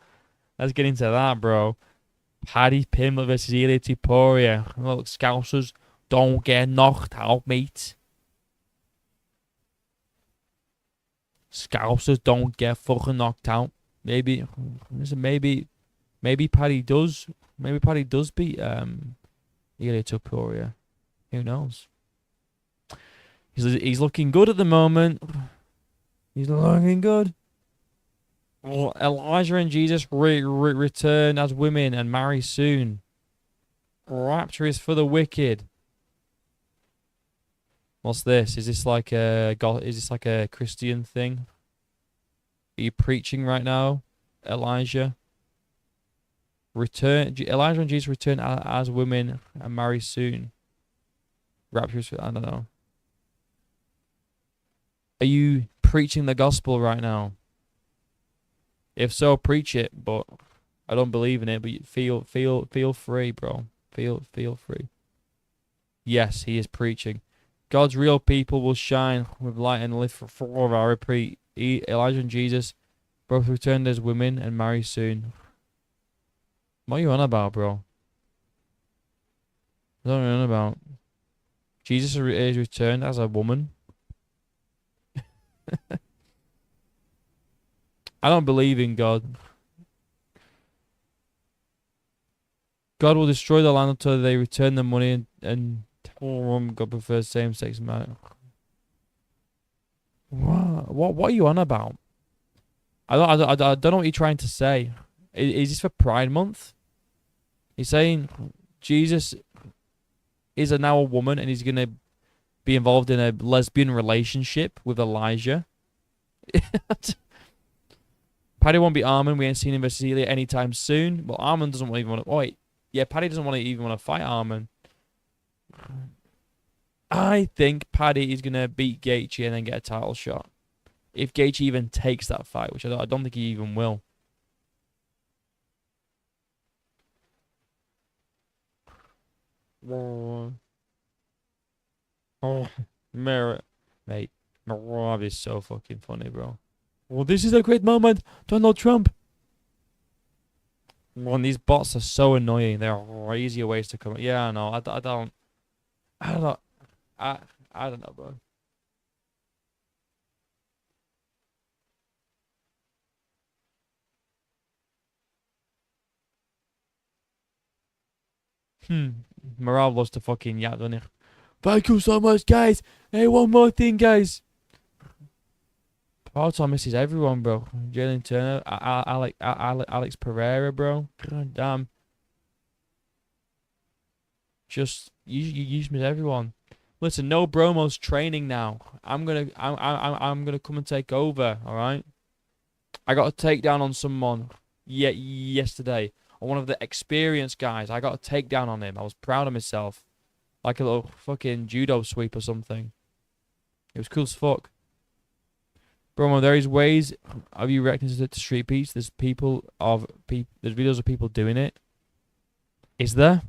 Let's get into that, bro. Paddy Pimblett versus Elia Topuria. Look, Scousers, don't get knocked out, mate. Scousers don't get fucking knocked out. Maybe Paddy does. Maybe Paddy does beat Elia Topuria. Who knows? He's looking good at the moment. He's looking good. Well, Elijah and Jesus return as women and marry soon. Rapture is for the wicked. What's this? Is this like a Christian thing? Are you preaching right now, Elijah? Elijah and Jesus return as women and marry soon. Rapture is for, I don't know. Are you preaching the gospel right now? If so, preach it, but I don't believe in it. But feel free, bro. Feel free. Yes, he is preaching. God's real people will shine with light and live forever. I repeat, Elijah and Jesus both returned as women and marry soon. What are you on about, bro? What are you on about? Jesus is returned as a woman. I don't believe in God. God will destroy the land until they return the money and God prefers same-sex marriage. What are you on about? I don't know what you're trying to say. Is this for Pride Month? He's saying Jesus is now a woman and he's gonna be involved in a lesbian relationship with Elijah. Paddy won't be Armin. We ain't seen him versus Elia anytime soon. Well, Armin doesn't even want to. Wait, yeah, Paddy doesn't even want to fight Armin. I think Paddy is gonna beat Gaethje and then get a title shot. If Gaethje even takes that fight, which I don't think he even will. Oh, Merritt, mate, Marab is so fucking funny, bro. Well, this is a great moment, Donald Trump. Well, these bots are so annoying. There are easier ways to come. Yeah, I know. I don't know, bro. Marab loves to fucking yap, doesn't he? Thank you so much, guys. Hey, one more thing, guys. Paul Thomas is everyone, bro. Jalen Turner, Alex Pereira, bro. God damn. Just you miss everyone. Listen, no Bromo's training now. I'm gonna come and take over. All right. I got a takedown on someone yesterday. On one of the experienced guys. I got a takedown on him. I was proud of myself. Like a little fucking judo sweep or something. It was cool as fuck. Bro, there is ways of you reacting to street beefs. There's there's videos of people doing it. Is there?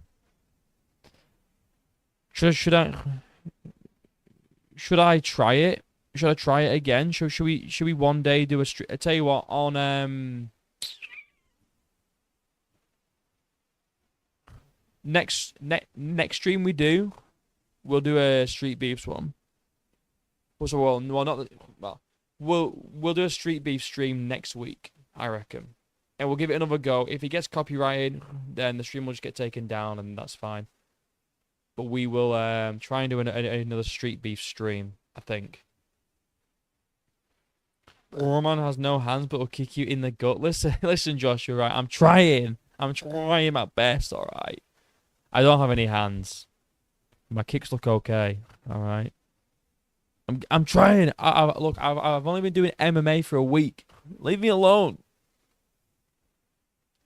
Should I try it? Should I try it again? Should we one day do a street? I tell you what, on next stream we'll do a street beefs one. So we'll do a street beef stream next week, I reckon, and we'll give it another go. If it gets copyrighted, then the stream will just get taken down, and that's fine. But we will try and do another street beef stream, I think. Roman has no hands, but will kick you in the gut. Listen, Josh, you're right. I'm trying my best. All right. I don't have any hands. My kicks look okay. All right. I'm trying. Look, I've only been doing MMA for a week. Leave me alone.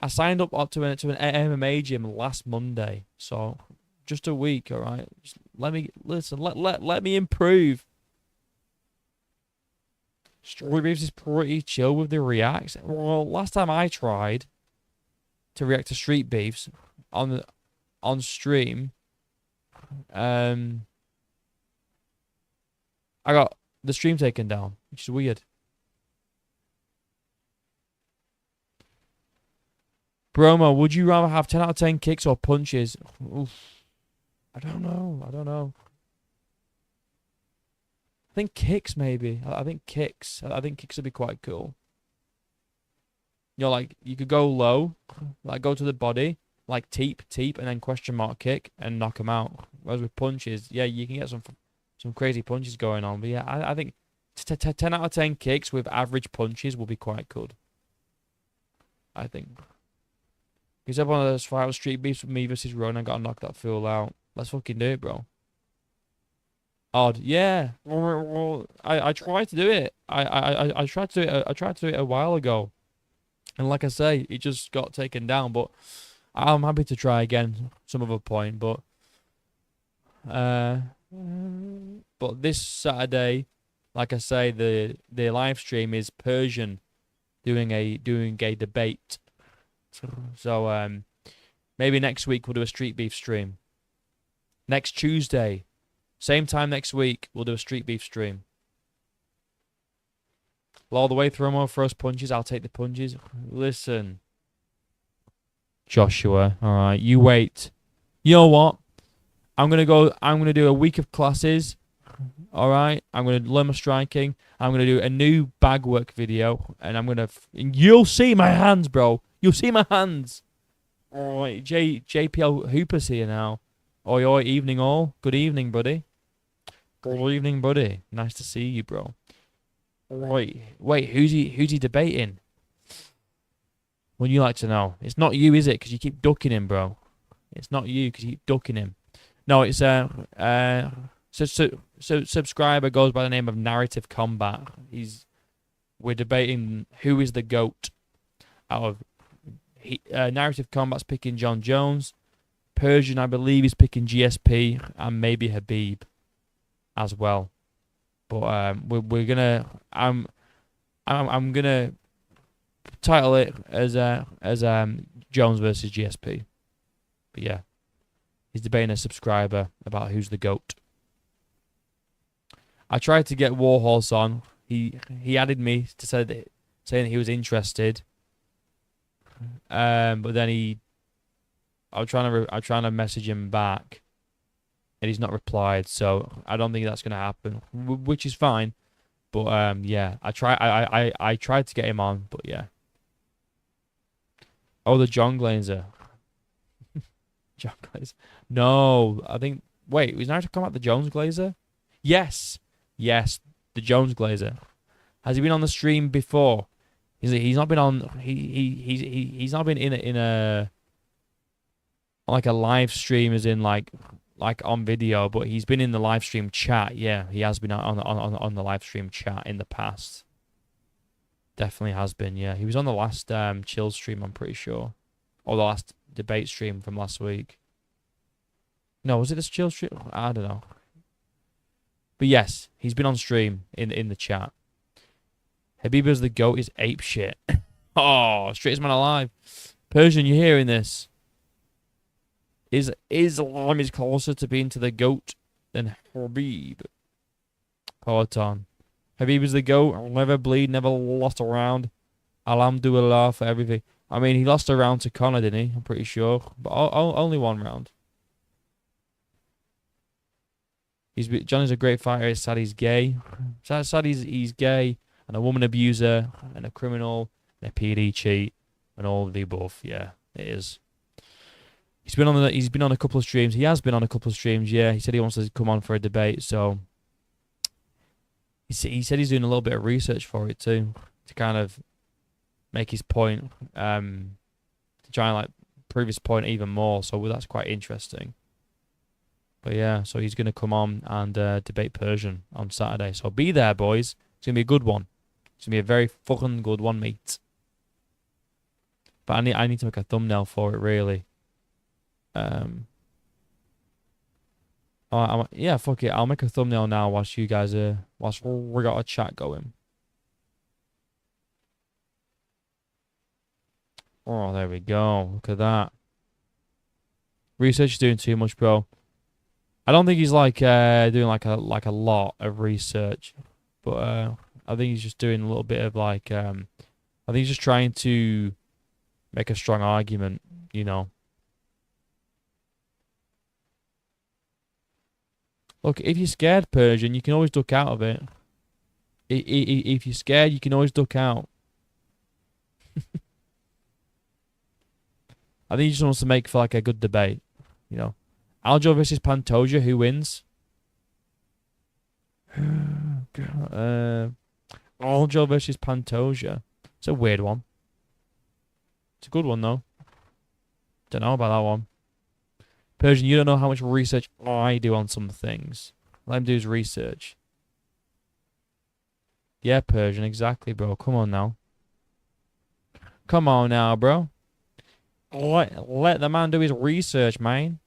I signed up to an MMA gym last Monday, so just a week. All right. Just let me improve. Story Beefs is pretty chill with the reacts. Well, last time I tried to react to street beefs on stream, I got the stream taken down, which is weird. Bromo, would you rather have 10 out of 10 kicks or punches? Oof. I don't know. I think kicks, maybe. I think kicks. I think kicks would be quite cool. You know, like, you could go low, like, go to the body, like, teep, and then question mark kick, and knock them out. Whereas with punches, yeah, you can get some crazy punches going on. But yeah, I think 10 out of 10 kicks with average punches will be quite good. I think. Because everyone of those fight street beefs with me versus Ronan, got to knock that fool out. Let's fucking do it, bro. Odd, yeah. I tried to do it. I tried to do it. I tried to do it a while ago, and like I say, it just got taken down. But I'm happy to try again some other point. But this Saturday, like I say, the live stream is Persian doing a debate. So maybe next week we'll do a street beef stream. Next Tuesday. Same time next week, we'll do a street beef stream. All the way through more first punches, I'll take the punches. Listen. Joshua, alright, you wait. You know what? I'm gonna do a week of classes. Alright? I'm gonna learn my striking. I'm gonna do a new bag work video. And you'll see my hands, bro. You'll see my hands. Alright, JPL Hooper's here now. Oi, evening all. Good evening, buddy. Good evening, buddy. Nice to see you, bro. Wait, who's he debating? Wouldn't you like to know? It's not you, is it? Because you keep ducking him, bro. It's not you because you keep ducking him. No, it's subscriber goes by the name of Narrative Combat. We're debating who is the GOAT out of Narrative Combat's picking John Jones. Persian, I believe, is picking GSP and maybe Habib as well. But we're gonna I'm gonna title it as Jones versus GSP. But yeah, he's debating a subscriber about who's the GOAT. I tried to get Warhorse on. He added me to saying that he was interested. But then I'm trying to message him back, and he's not replied. So I don't think that's gonna happen, which is fine. But yeah, I tried to get him on, but yeah. Oh, the John Glazer. John Glazer. No, I think. Wait, was Naruto come out the Jones Glazer? Yes, the Jones Glazer. Has he been on the stream before? He's not been on. He's not been in a like a live stream, as in like on video, but he's been in the live stream chat. Yeah, he has been on the live stream chat in the past. Definitely has been, yeah. He was on the last chill stream, I'm pretty sure. Or the last debate stream from last week. No, was it this chill stream? I don't know. But yes, he's been on stream in the chat. Habiba's the GOAT is ape shit. Oh, straightest man alive. Persian, you hearing this? Islam is closer to being to the GOAT than Habib. Hold on. Habib is the GOAT. I'll never bleed, never lost a round. Alhamdulillah for everything. I mean, he lost a round to Conor, didn't he? I'm pretty sure. But only one round. Johnny's a great fighter. It's sad he's gay. Sad he's gay and a woman abuser and a criminal and a PD cheat and all of the above. Yeah, it is. He's been on a couple of streams. He has been on a couple of streams. Yeah, he said he wants to come on for a debate. So he said he's doing a little bit of research for it too, to kind of make his point, to try and like prove his point even more. So that's quite interesting. But yeah, so he's gonna come on and debate Persian on Saturday. So be there, boys. It's gonna be a good one. It's gonna be a very fucking good one, mate. But I need to make a thumbnail for it, really. Yeah, fuck it. I'll make a thumbnail now whilst we got a chat going. Oh, there we go. Look at that. Research is doing too much, bro. I don't think he's like doing like a lot of research, but I think he's just doing a little bit of like I think he's just trying to make a strong argument, you know. Look, if you're scared, Persian, you can always duck out of it. If you're scared, you can always duck out. I think he just wants to make for like a good debate, you know. Aljo versus Pantoja, who wins? Aljo versus Pantoja. It's a weird one. It's a good one though. Don't know about that one. Persian, you don't know how much research I do on some things. Let him do his research. Yeah, Persian, exactly, bro. Come on now. Come on now, bro. Let the man do his research, man.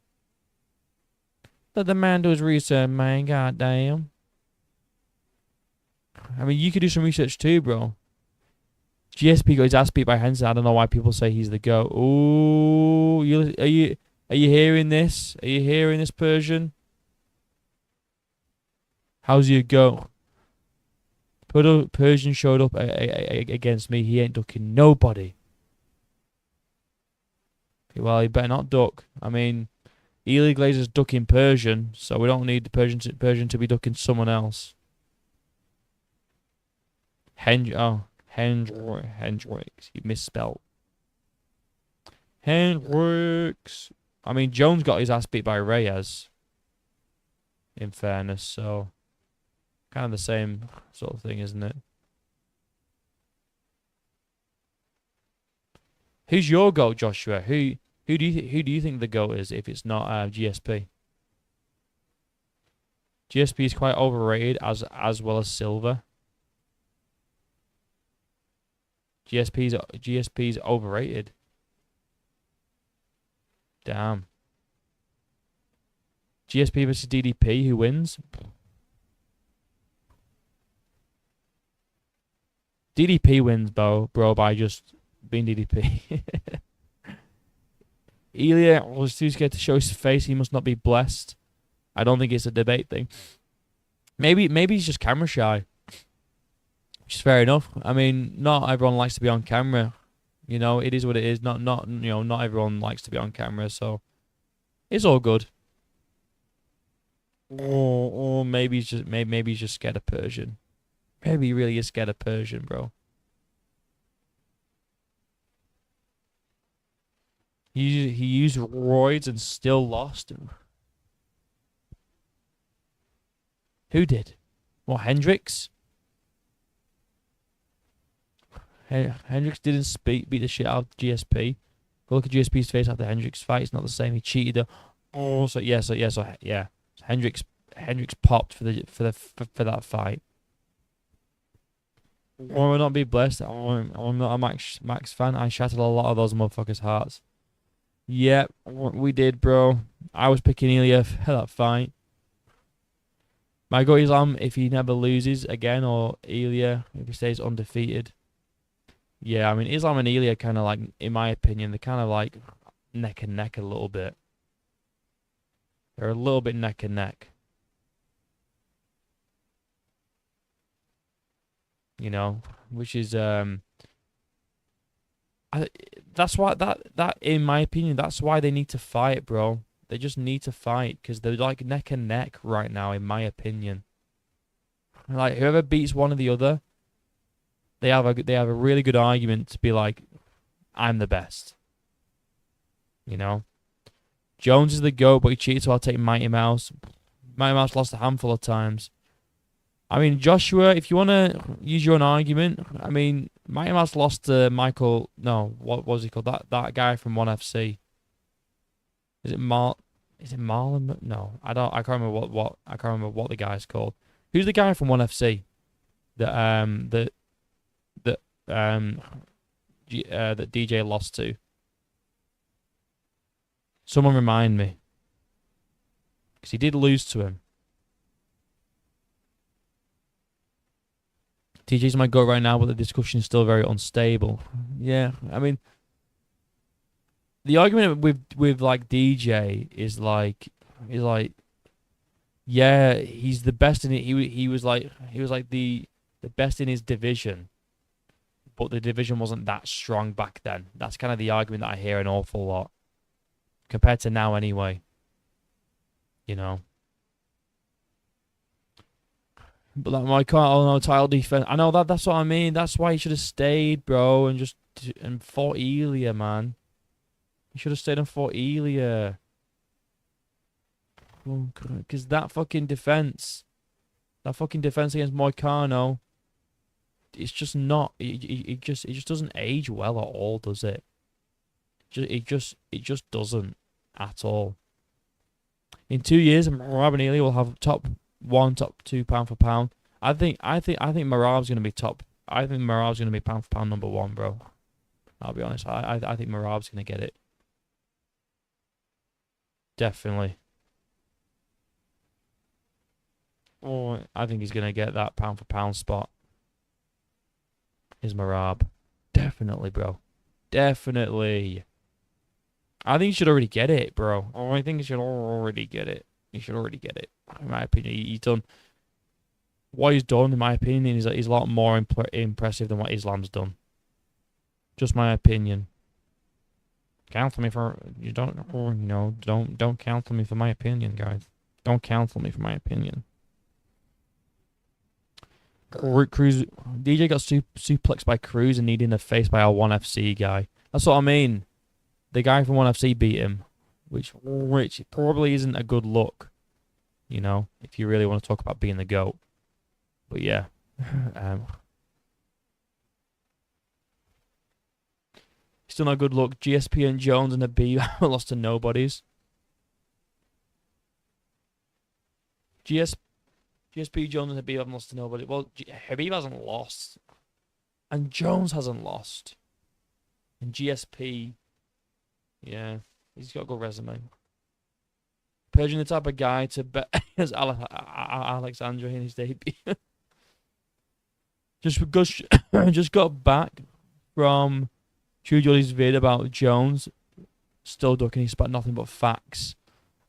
Let the man do his research, man. God damn. I mean, you could do some research too, bro. GSP got his ass beat by Henson. I don't know why people say he's the GOAT. Ooh, are you hearing this? Are you hearing this, Persian? How's your GOAT? Persian showed up against me. He ain't ducking nobody. Well, he better not duck. I mean, Ely Glazer's ducking Persian, so we don't need the Persian to be ducking someone else. Hendricks. You misspelled. Hendricks. I mean, Jones got his ass beat by Reyes. In fairness, so kind of the same sort of thing, isn't it? Who's your GOAT, Joshua? Who do you think the GOAT is if it's not GSP? GSP is quite overrated as well as Silver. GSP's overrated. Damn. GSP versus DDP, who wins? DDP wins, bro, by just being DDP. Ilya was too scared to show his face. He must not be blessed. I don't think it's a debate thing. Maybe he's just camera shy. Which is fair enough. I mean, not everyone likes to be on camera. You know, it is what it is. Not everyone likes to be on camera, so it's all good. Or maybe he's just scared of Persian. Maybe he really is scared of Persian, bro. He used roids and still lost. Who did? What, Hendricks? Hendricks didn't beat the shit out of GSP. But look at GSP's face after Hendricks' fight. It's not the same. He cheated. So Hendricks popped for that fight. Or not be blessed. I'm not a Max fan. I shattered a lot of those motherfuckers' hearts. Yeah, we did, bro. I was picking Ilya for that fight. My go Islam if he never loses again, or Ilya if he stays undefeated. Yeah, I mean Islam and Ilya kind of like, in my opinion, they're kind of like neck and neck a little bit. They're a little bit neck and neck. You know, which is that's why that in my opinion, that's why they need to fight, bro. They just need to fight because they're like neck and neck right now, in my opinion. Like whoever beats one or the other, they have a really good argument to be like, I'm the best. You know, Jones is the GOAT, but he cheated, so I'll take Mighty Mouse. Mighty Mouse lost a handful of times. I mean, Joshua, if you want to use your own argument, I mean, Mighty Mouse lost to Michael. No, what was he called? That guy from ONE FC. Is it Marlon? No, I don't. I can't remember what I can't remember what the guy's called. Who's the guy from ONE FC that that DJ lost to? Someone remind me, because he did lose to him. TJ's my go right now, but the discussion is still very unstable. Yeah, I mean, the argument with like DJ is like, yeah, he's the best in it. He was like the best in his division, but the division wasn't that strong back then. That's kind of the argument that I hear an awful lot compared to now, anyway. You know. But like my car, oh no, title defense. I know that's what I mean. That's why he should have stayed, bro, and fought Ilya, man. He should have stayed and fought Ilya. Because that fucking defense against Moicano, it's just not. It just doesn't age well at all, does it? It just doesn't at all. In 2 years, Merab and Ilya will have top 1, top 2 pound for pound. I think Merab's gonna be top. I think Merab's gonna be pound for pound #1, bro. I'll be honest. I think Merab's gonna get it. Definitely. Oh, I think he's gonna get that pound for pound spot. Is Merab. Definitely, bro. Definitely. I think he should already get it, bro. Oh, I think he should already get it. He should already get it. In my opinion, he's done what he's done. In my opinion, is that he's a lot more impressive than what Islam's done. Just my opinion. Counsel me for don't counsel me for my opinion, guys. Don't counsel me for my opinion. Cruz DJ got suplexed by Cruz and needing a face by our ONE FC guy. That's what I mean. The guy from ONE FC beat him, which probably isn't a good look, you know, if you really want to talk about being the GOAT. But yeah, still not a good look. GSP and Jones and Habib lost to nobodies. GSP, Jones and Habib haven't lost to nobody. Well, Habib hasn't lost, and Jones hasn't lost, and GSP. Yeah, he's got a good resume. Purging the type of guy to bet as Alexandra in his debut. just got back from True Jolly's vid about Jones still ducking his spot, nothing but facts.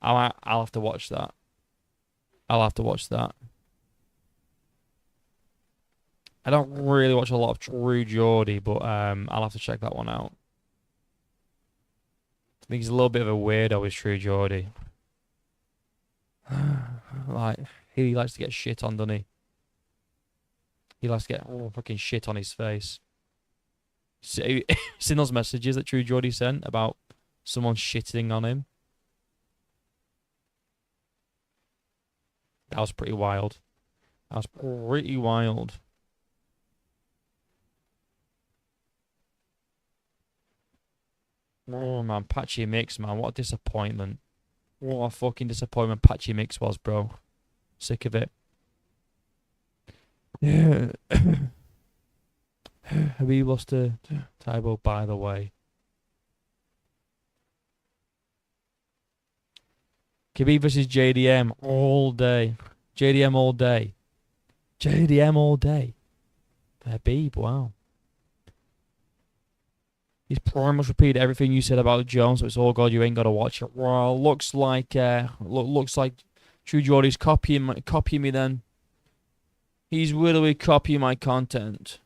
I'll have to watch that. I'll have to watch that. I don't really watch a lot of True Geordie, but I'll have to check that one out. I think he's a little bit of a weirdo with True Geordie. Like, he likes to get shit on, doesn't he? He likes to get fucking shit on his face. Seen those messages that True Geordie sent about someone shitting on him? That was pretty wild. That was pretty wild. Oh man, Patchy Mix, man, what a disappointment. What a fucking disappointment Patchy Mix was, bro. Sick of it. Yeah. Habib lost to Tybo, by the way. Khabib versus JDM all day. JDM all day. JDM all day. Habib, wow. He's pretty much repeated everything you said about Jones, so it's all good. You ain't got to watch it. Well, looks like True Geordie's copying me then. He's literally copying my content.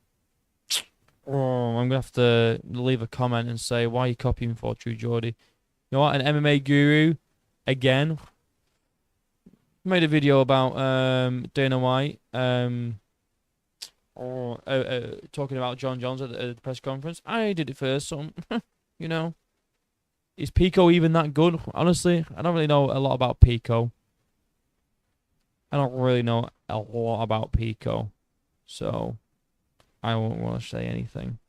Oh, I'm going to have to leave a comment and say, why are you copying me for, True Geordie? You know what? An MMA guru, again, made a video about Dana White talking about John Jones at the press conference. I did it first, so, you know. Is Pico even that good? Honestly, I don't really know a lot about Pico. I don't really know a lot about Pico, so I won't want to say anything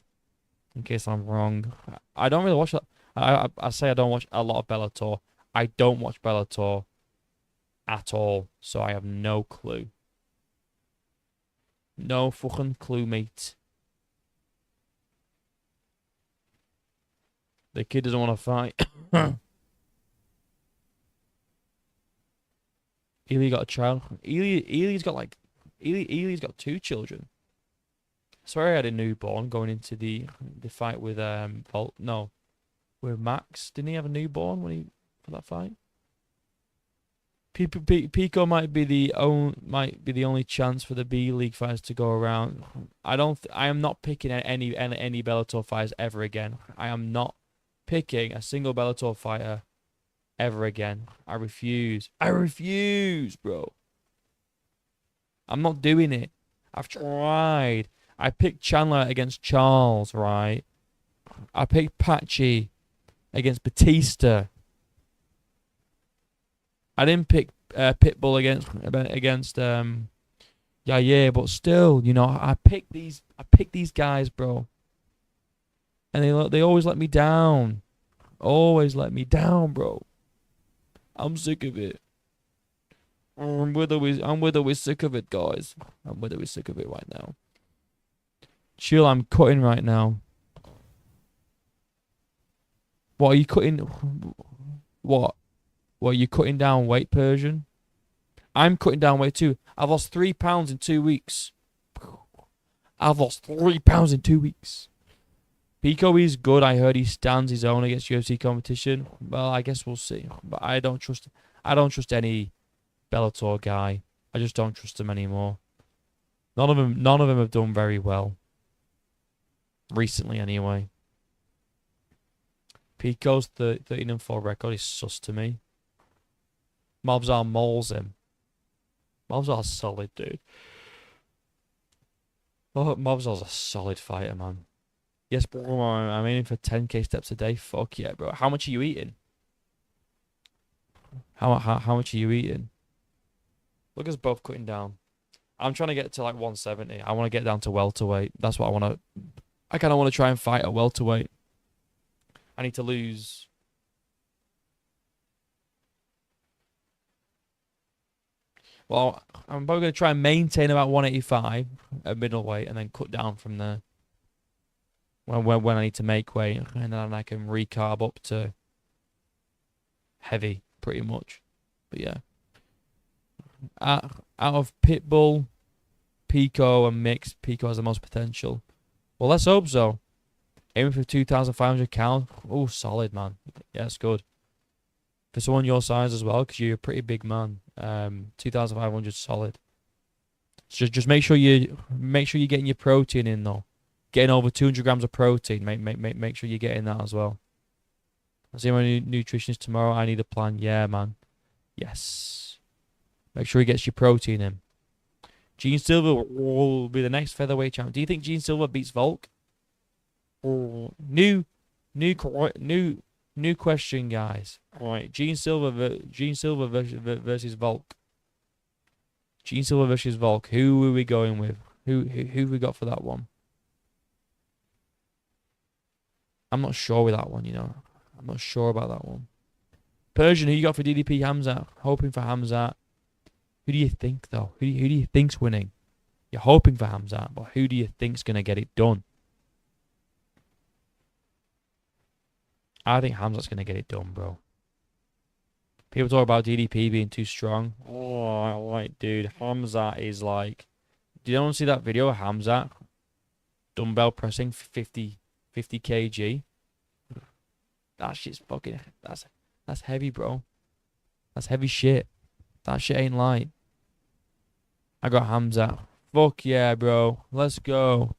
in case I'm wrong. I don't really watch that. I say I don't watch a lot of Bellator. I don't watch Bellator at all, so I have no clue. No fucking clue, mate. The kid doesn't want to fight. Ely got a child. Ely's got 2 children. I swear I had a newborn going into the fight with with Max. Didn't he have a newborn for that fight? Pico might be the only chance for the B League fighters to go around. I am not picking any Bellator fighters ever again. I am not picking a single Bellator fighter ever again. I refuse. I refuse, bro. I'm not doing it. I've tried. I picked Chandler against Charles, right? I picked Patchy against Batista. I didn't pick Pitbull against yeah, but still, you know, I picked these guys, bro. And they always let me down. Always let me down, bro. I'm sick of it. I'm literally sick of it, guys. I'm literally sick of it right now. Chill, I'm cutting right now. What are you cutting? What? Well, you cutting down weight, Persian? I'm cutting down weight too. I've lost 3 pounds in 2 weeks. I've lost 3 pounds in 2 weeks. Pico is good. I heard he stands his own against UFC competition. Well, I guess we'll see. But I don't trust any Bellator guy. I just don't trust them anymore. None of them have done very well. Recently, anyway. Pico's 13-4 record is sus to me. Mobzar mauls him. Mobzar's solid, dude. Oh, Mobzar's a solid fighter, man. Yes, bro, I'm aiming for 10k steps a day. Fuck yeah, bro. How much are you eating? How much are you eating? Look at us both cutting down. I'm trying to get to like 170. I want to get down to welterweight. That's what I want to... I kind of want to try and fight at welterweight. I need to lose... Well, I'm probably going to try and maintain about 185 at middleweight and then cut down from there. When I need to make weight, and then I can recarb up to heavy, pretty much. But yeah. Out of Pitbull, Pico, and Mix, Pico has the most potential. Well, let's hope so. Aiming for 2,500 count. Oh, solid, man. Yeah, it's good. For someone your size as well, because you're a pretty big man. 2,500 solid. Just make sure you're getting your protein in though. Getting over 200 grams of protein. Make sure you're getting that as well. I'll see my nutritionist tomorrow. I need a plan. Yeah, man. Yes. Make sure he gets your protein in. Gene Silver will be the next featherweight champ. Do you think Gene Silver beats Volk? Oh, new question, guys. All right, Gene Silver versus Volk. Gene Silver versus Volk. Who are we going with? Who have we got for that one? I'm not sure with that one, you know. I'm not sure about that one. Persian, who you got for DDP? Hamzat. Hoping for Hamzat. Who do you think, though? Who do you think's winning? You're hoping for Hamzat, but who do you think's going to get it done? I think Hamzat's going to get it done, bro. People talk about DDP being too strong. Oh, like, dude, Hamzat is like... Do you want to see that video of Hamzat dumbbell pressing 50 kg? That shit's fucking... That's heavy, bro. That's heavy shit. That shit ain't light. I got Hamzat. Fuck yeah, bro. Let's go.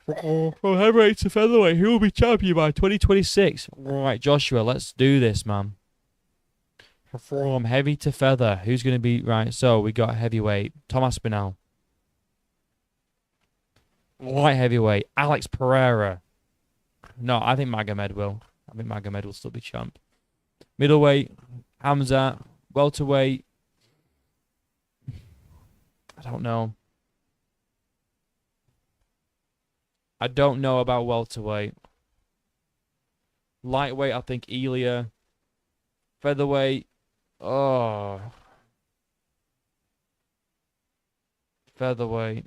From heavyweight to featherweight, who will be champion by 2026? Right, Joshua, let's do this, man. From heavy to feather, who's going to be... Right, so we got heavyweight, Tom Aspinall. Light heavyweight, Alex Pereira. No, I think Magomed will. I think Magomed will still be champ. Middleweight, Hamzat. Welterweight, I don't know. I don't know about welterweight. Lightweight, I think Elia. Featherweight, oh. Featherweight.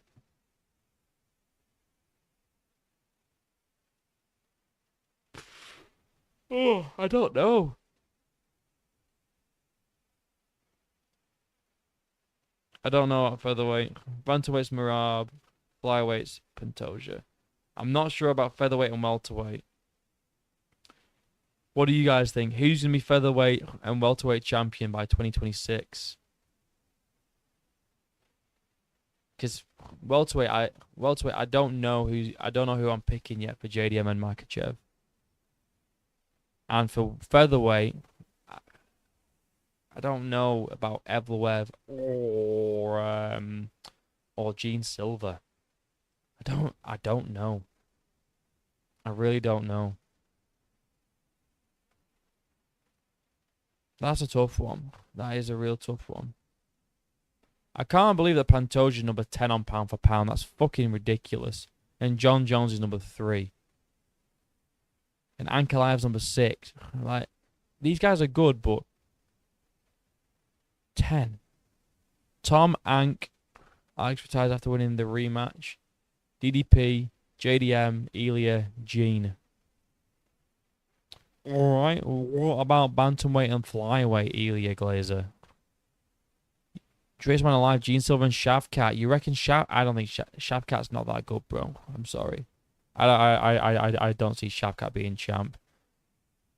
Oh, I don't know. I don't know what featherweight. Bantamweight's Marab. Flyweight's Pantoja. I'm not sure about featherweight and welterweight. What do you guys think? Who's going to be featherweight and welterweight champion by 2026? Because welterweight, I don't know who I'm picking yet for JDM and Makachev. And for featherweight, I don't know about Evloev or Gene Silva. I don't know. I really don't know. That's a tough one. That is a real tough one. I can't believe that Pantoja is number 10 on pound for pound. That's fucking ridiculous. And John Jones is number 3. And Ankalaev's number 6. Like, these guys are good, but 10. Tom, Ank, Alex retires after winning the rematch. DDP, JDM, Elia, Gene. Alright, what about bantamweight and flyweight, Elia Glazer? Greatest man alive, Gene Silva and Shavkat. You reckon I don't think Shavkat's not that good, bro. I'm sorry. I don't see Shavkat being champ.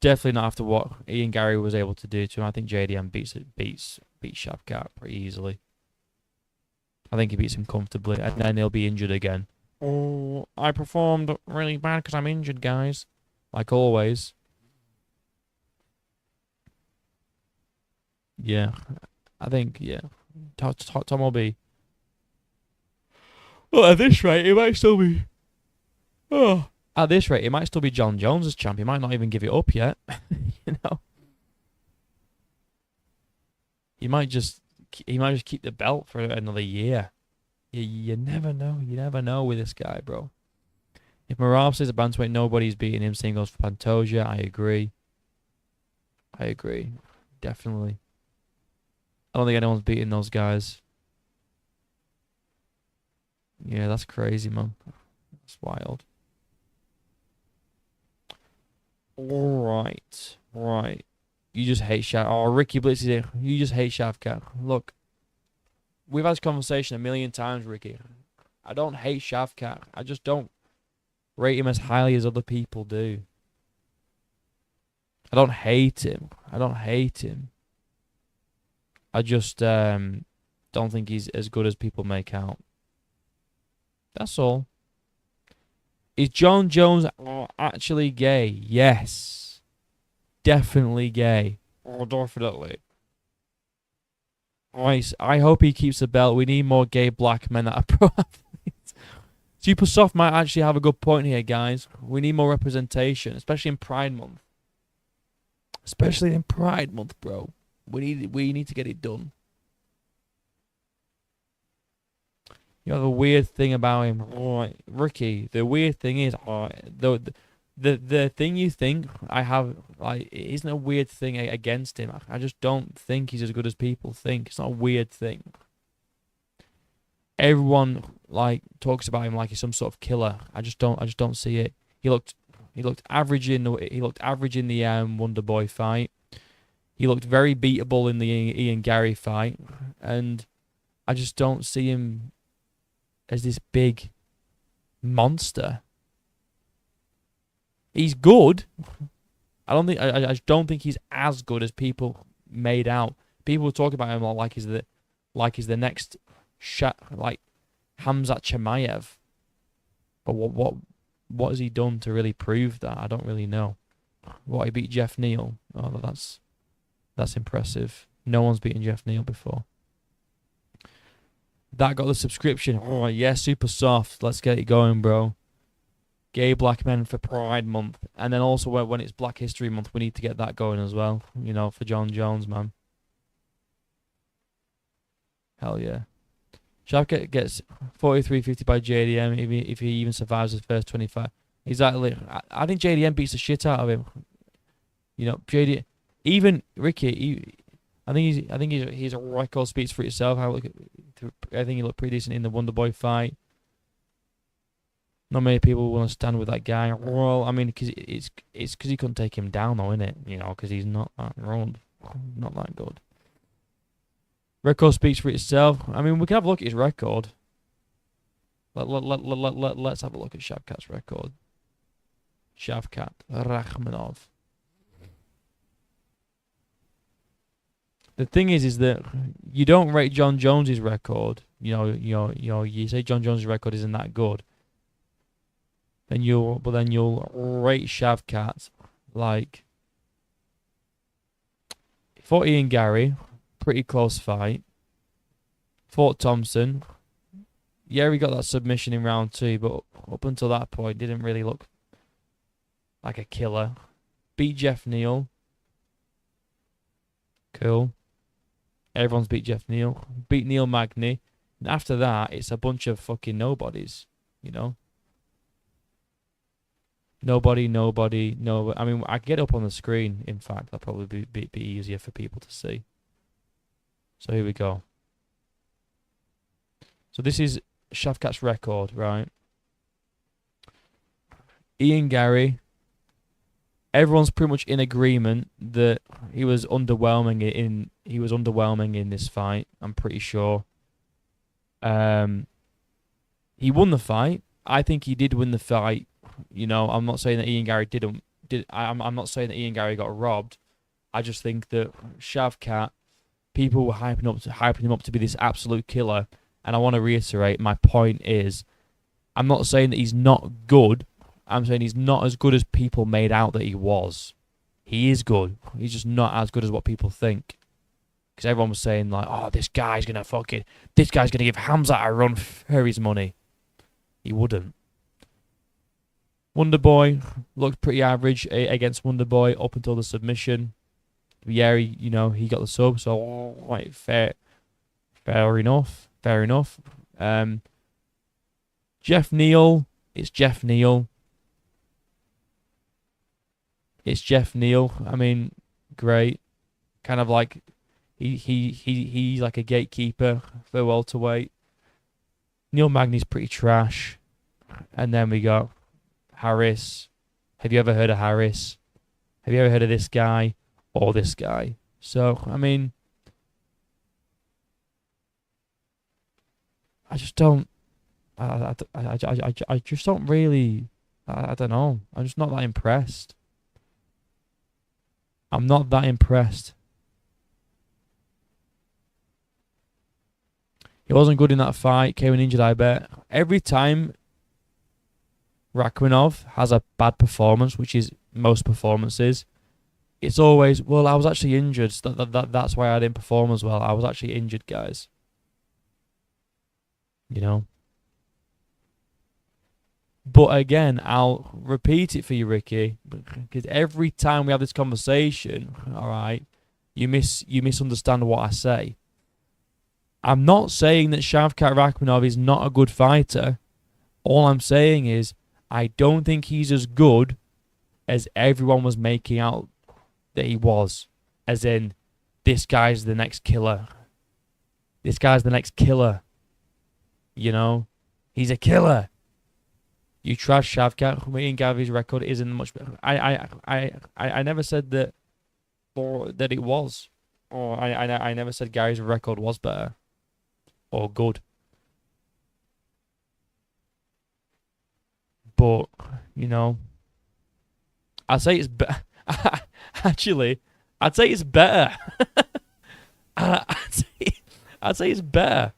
Definitely not after what Ian Gary was able to do to him. I think JDM beats Shavkat pretty easily. I think he beats him comfortably, and then he'll be injured again. Oh, I performed really bad because I'm injured, guys. Like always. Yeah, I think, yeah. Tom will be... Well, at this rate, it might still be... Oh, at this rate, it might still be John Jones as champ. He might not even give it up yet. You know? He might just keep the belt for another year. You never know. You never know with this guy, bro. If Marab says a bantamweight, nobody's beating him. Same goes for Pantoja. I agree. Definitely. I don't think anyone's beating those guys. Yeah, that's crazy, man. That's wild. Right. You just hate Shav. Oh, Ricky Blitz is here. You just hate Shavkat. Look, we've had this conversation a million times, Ricky. I don't hate Shavkat. I just don't rate him as highly as other people do. I don't hate him. I just don't think he's as good as people make out. That's all. Is John Jones actually gay? Yes. Definitely gay. Oh, definitely. I hope he keeps the belt. We need more gay black men that are pro athletes. Supersoft might actually have a good point here, guys. We need more representation, especially in Pride Month. Bro. We need to get it done. You know the weird thing about him, Ricky. The weird thing is, the thing you think I have, it isn't a weird thing against him. I just don't think he's as good as people think. It's not a weird thing. Everyone talks about him like he's some sort of killer. I just don't see it. He looked average in the Wonder Boy fight. He looked very beatable in the Ian Gary fight, and I just don't see him as this big monster. He's good. I just don't think he's as good as people made out. People talk about him like he's the next like Hamzat Chimaev. But what has he done to really prove that? I don't really know. What, he beat Jeff Neal? Oh, that's impressive. No one's beaten Jeff Neal before. That got the subscription. Oh yeah, super soft. Let's get it going, bro. Gay black men for Pride Month, and then also when it's Black History Month, we need to get that going as well. You know, for John Jones, man. Hell yeah. Shavkat gets 43.50 by JDM if he even survives his first 25. Exactly. I think JDM beats the shit out of him. You know, even Ricky. I think his record speaks for itself. I think he looked pretty decent in the Wonder Boy fight. Not many people want to stand with that guy. Well, I mean, because it's because he couldn't take him down, though, isn't it? You know, because he's not that not that good. Record speaks for itself. I mean, we can have a look at his record. Let's have a look at Shavkat's record. Shavkat Rakhmonov. The thing is that you don't rate John Jones's record. You say John Jones's record isn't that good. Then you'll rate Shavkat like fought Ian Gary, pretty close fight. Fought Thompson. Yeah, he got that submission in round 2, but up until that point didn't really look like a killer. Beat Jeff Neal. Cool. Everyone's beat Jeff Neal. Beat Neil Magny. And after that, it's a bunch of fucking nobodies, you know? Nobody. I mean, I get up on the screen. In fact, that'll probably be easier for people to see. So here we go. So this is Shavkat's record, right? Ian Gary. Everyone's pretty much in agreement that he was underwhelming in this fight. I'm pretty sure. He won the fight. I think he did win the fight. You know, I'm not saying that Ian Gary didn't. I'm not saying that Ian Gary got robbed. I just think that Shavkat, people were hyping him up to be this absolute killer. And I want to reiterate, my point is, I'm not saying that he's not good. I'm saying he's not as good as people made out that he was. He is good. He's just not as good as what people think. Because everyone was saying like, oh, this guy's gonna give Hamzat a run for his money. He wouldn't. Wonder Boy looked pretty average against Wonder Boy up until the submission. Yeah, he got the sub, so quite fair enough. Jeff Neal, it's Jeff Neal. I mean, great. Kind of like he's like a gatekeeper for welterweight. Neil Magny's pretty trash. And then we got Harris. Have you ever heard of Harris? Have you ever heard of this guy or this guy? So, I mean, I just don't. I just don't really. I don't know. I'm just not that impressed. I'm not that impressed. He wasn't good in that fight. Came in injured, I bet. Every time Rakhmonov has a bad performance, which is most performances, it's always, well, I was actually injured. That's why I didn't perform as well. I was actually injured, guys. You know? But again, I'll repeat it for you, Ricky, because every time we have this conversation, all right, you misunderstand what I say. I'm not saying that Shavkat Rakhmonov is not a good fighter. All I'm saying is I don't think he's as good as everyone was making out that he was. As in, this guy's the next killer. This guy's the next killer. You know? He's a killer. You trash Shavkat. Ian Gary's record isn't much better. I never said that, or that it was, or I never said Gary's record was better or good. But you know, I'd say it's better. Actually, I'd say it's better. I'd say, I'd say it's better.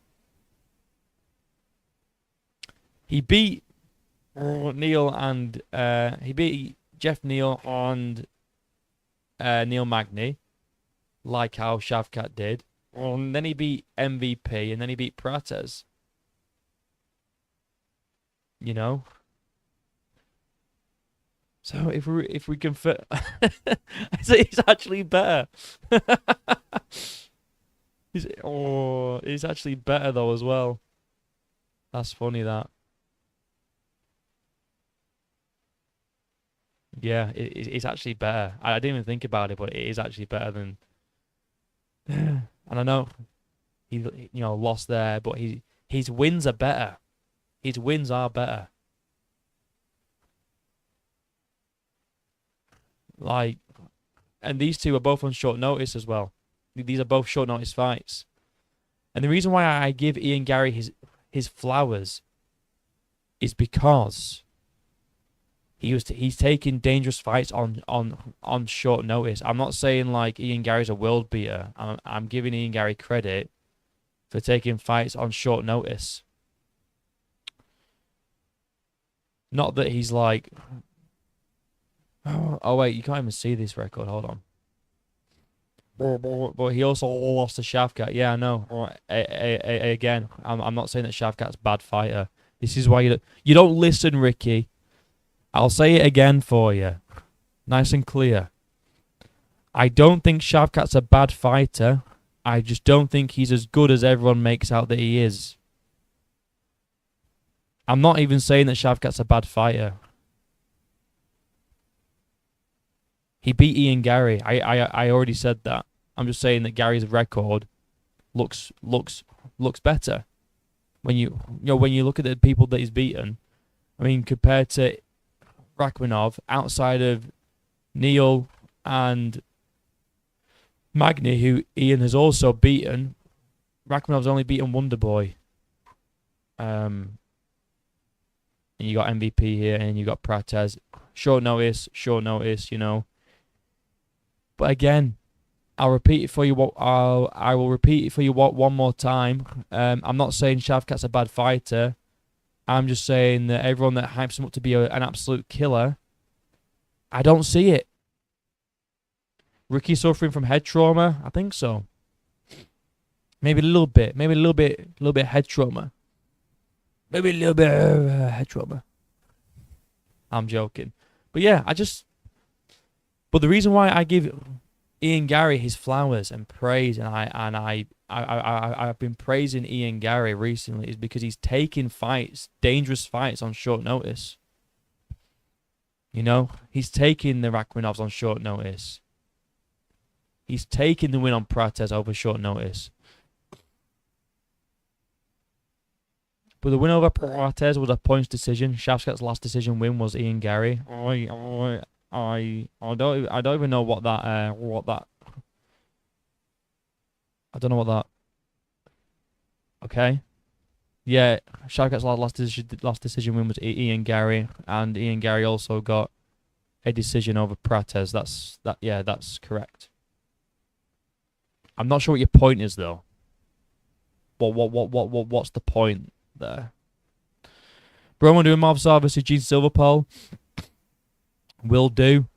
He beat Neil and he beat Jeff Neal and Neil Magny, like how Shavkat did. And then he beat MVP, and then he beat Prates. You know, so if we can fit, I say he's actually better. He's actually better though as well. That's funny that. Yeah, it's actually better. I didn't even think about it, but it is actually better than. And I know he lost there, but his wins are better. His wins are better. Like, and these two are both on short notice as well. These are both short notice fights. And the reason why I give Ian Gary his flowers is because he's taking dangerous fights on short notice. I'm not saying like Ian Gary's a world beater. I'm giving Ian Gary credit for taking fights on short notice. Not that he's like, oh wait, you can't even see this record. Hold on. But he also lost to Shavkat. Yeah, I know. Again, I'm not saying that Shavkat's a bad fighter. This is why you don't listen, Ricky. I'll say it again for you, nice and clear. I don't think Shavkat's a bad fighter. I just don't think he's as good as everyone makes out that he is. I'm not even saying that Shavkat's a bad fighter. He beat Ian Gary. I already said that. I'm just saying that Gary's record looks better when you look at the people that he's beaten. I mean, compared to Rachmanov, outside of Neil and Magny, who Ian has also beaten, Rachmanov's only beaten Wonderboy. And you got MVP here, and you got Prates. Short notice, you know. But again, I'll repeat it for you. I will repeat it for you one more time. I'm not saying Shavkat's a bad fighter. I'm just saying that everyone that hypes him up to be an absolute killer, I don't see it. Ricky suffering from head trauma? I think so. Maybe a little bit. Maybe a little bit head trauma. Maybe a little bit of head trauma. I'm joking. But yeah, but the reason why I give Ian Gary his flowers and praise, and I've been praising Ian Gary recently, is because he's taking fights, dangerous fights, on short notice. You know, he's taking the Rachmanovs on short notice. He's taking the win on Prates over short notice. But the win over Prates was a points decision. Shavkat's last decision win was Ian Gary. I don't even know what that I don't know what that. Okay. Yeah, Shavkat's last decision win was Ian Gary, and Ian Gary also got a decision over Prates. That's correct. I'm not sure what your point is though. What's the point there? Bro, I'm doing Marv versus Gene Silverpole. Will do.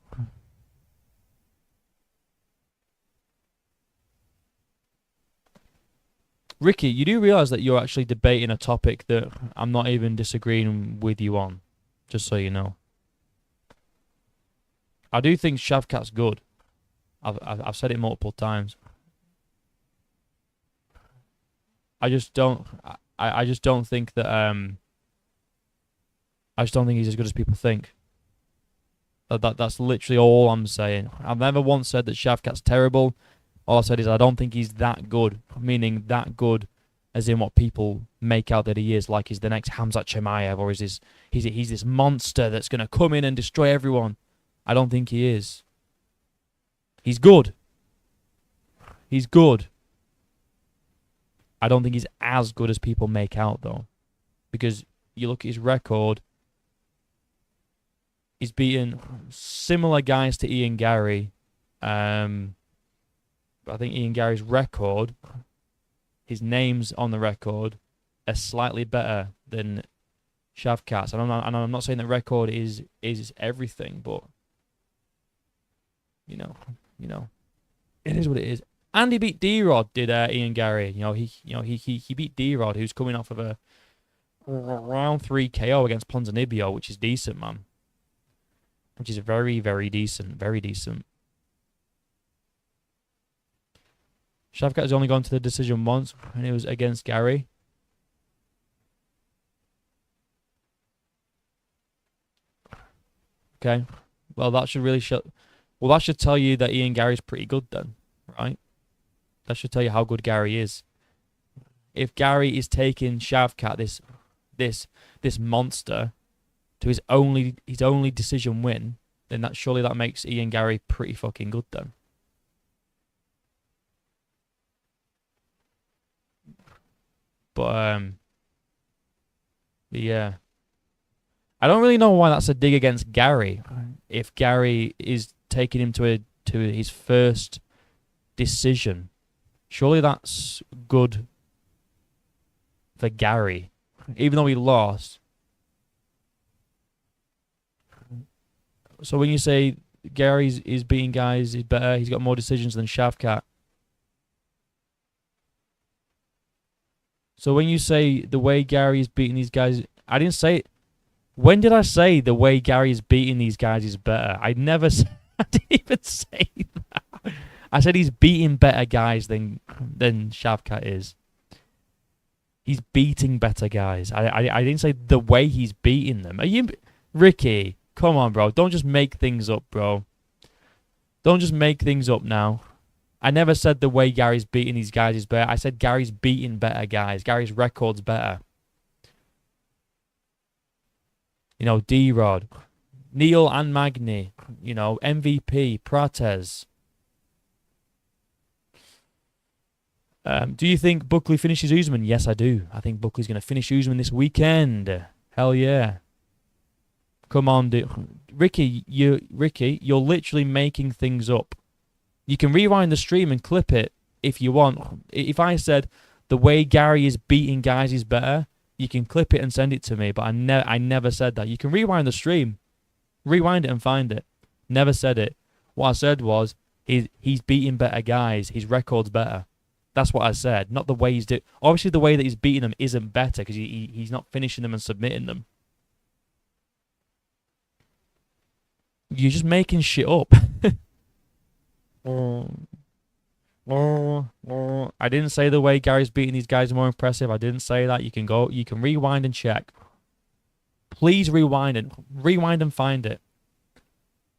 Ricky, you do realise that you're actually debating a topic that I'm not even disagreeing with you on, just so you know. I do think Shavkat's good. I've said it multiple times. I just don't think that I just don't think he's as good as people think. That's literally all I'm saying. I've never once said that Shavkat's terrible. All I said is I don't think he's that good, meaning that good as in what people make out that he is, like he's the next Khamzat Chimaev, or he's this monster that's going to come in and destroy everyone. I don't think he is. He's good. He's good. I don't think he's as good as people make out, though. Because you look at his record, he's beaten similar guys to Ian Gary. I think Ian Gary's record, his name's on the record, are slightly better than Shavkat's. And I'm not saying that record is everything, but you know, it is what it is. And he beat D-Rod, did Ian Gary? He beat D-Rod, who's coming off of a round 3 KO against Ponzinibbio, which is decent, man. Which is very, very decent. Very decent. Shavkat has only gone to the decision once, and it was against Gary. Okay. Well, that should really show. Well, that should tell you that Ian Gary's pretty good then, right? That should tell you how good Gary is. If Gary is taking Shavkat, this monster, to his only decision win, then surely that makes Ian Gary pretty fucking good then. But yeah, I don't really know why that's a dig against Gary. If Gary is taking him to his first decision, surely that's good for Gary, even though he lost. So when you say Gary is beating guys, he's better, he's got more decisions than Shavkat. So when you say the way Gary is beating these guys, I didn't say it. When did I say the way Gary is beating these guys is better? I never said, I didn't even say that. I said he's beating better guys than Shavkat is. He's beating better guys. I didn't say the way he's beating them. Are you, Ricky? Come on, bro. Don't just make things up, bro. Don't just make things up now. I never said the way Gary's beating these guys is better. I said Gary's beating better guys. Gary's record's better. You know, D-Rod, Neil and Magny, you know, MVP, Prates. Do you think Buckley finishes Usman? Yes, I do. I think Buckley's going to finish Usman this weekend. Hell yeah. Come on, dude. Ricky, you're literally making things up. You can rewind the stream and clip it if you want. If I said the way Gary is beating guys is better, you can clip it and send it to me. But I never said that. You can rewind the stream, rewind it and find it. Never said it. What I said was he's beating better guys. His record's better. That's what I said. Not the way he's doing. Obviously, the way that he's beating them isn't better because he's not finishing them and submitting them. You're just making shit up. I didn't say the way Gary's beating these guys is more impressive. I didn't say that. You can rewind and check. Please rewind and find it.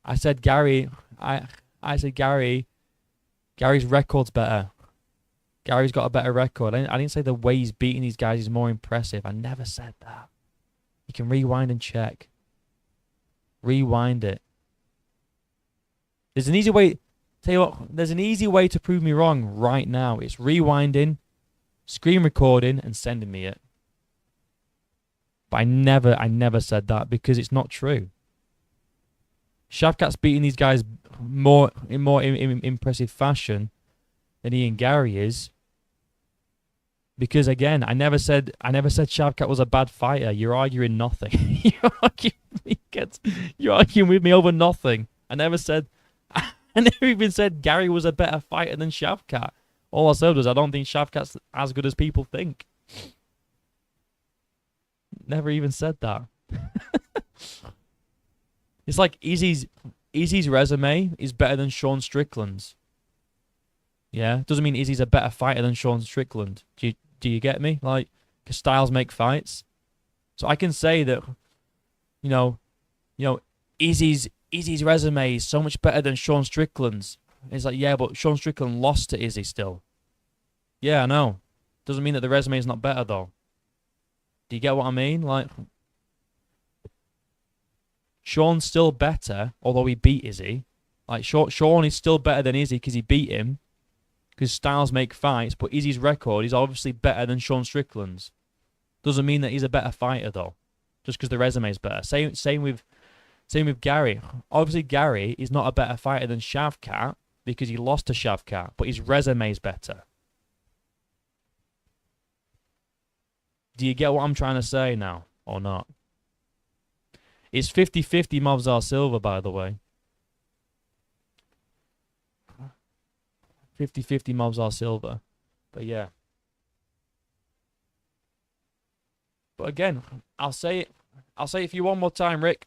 I said Gary. I said Gary's record's better. Gary's got a better record. I didn't say the way he's beating these guys is more impressive. I never said that. You can rewind and check. Rewind it. There's an easy way. Tell you what, there's an easy way to prove me wrong right now. It's rewinding, screen recording, and sending me it. But I never said that because it's not true. Shavkat's beating these guys in more impressive fashion than Ian Gary is. Because again, I never said Shavkat was a bad fighter. You're arguing nothing. You're arguing with me over nothing. I never even said Gary was a better fighter than Shavkat. All I said was I don't think Shavkat's as good as people think. Never even said that. It's like Izzy's resume is better than Sean Strickland's. Yeah, doesn't mean Izzy's a better fighter than Sean Strickland. Do you get me? Like, 'cause styles make fights. So I can say that, you know, Izzy's resume is so much better than Sean Strickland's. It's like, yeah, but Sean Strickland lost to Izzy still. Yeah, I know. Doesn't mean that the resume is not better, though. Do you get what I mean? Like, Sean's still better, although he beat Izzy. Like, Sean is still better than Izzy because he beat him, because styles make fights, but Izzy's record is obviously better than Sean Strickland's. Doesn't mean that he's a better fighter, though, just because the resume is better. Same with Gary. Obviously, Gary is not a better fighter than Shavkat because he lost to Shavkat, but his resume is better. Do you get what I'm trying to say now, or not? It's 50-50 Movsar Silva, by the way. 50-50 Movsar Silva. But yeah. But again, I'll say it for you one more time, Rick.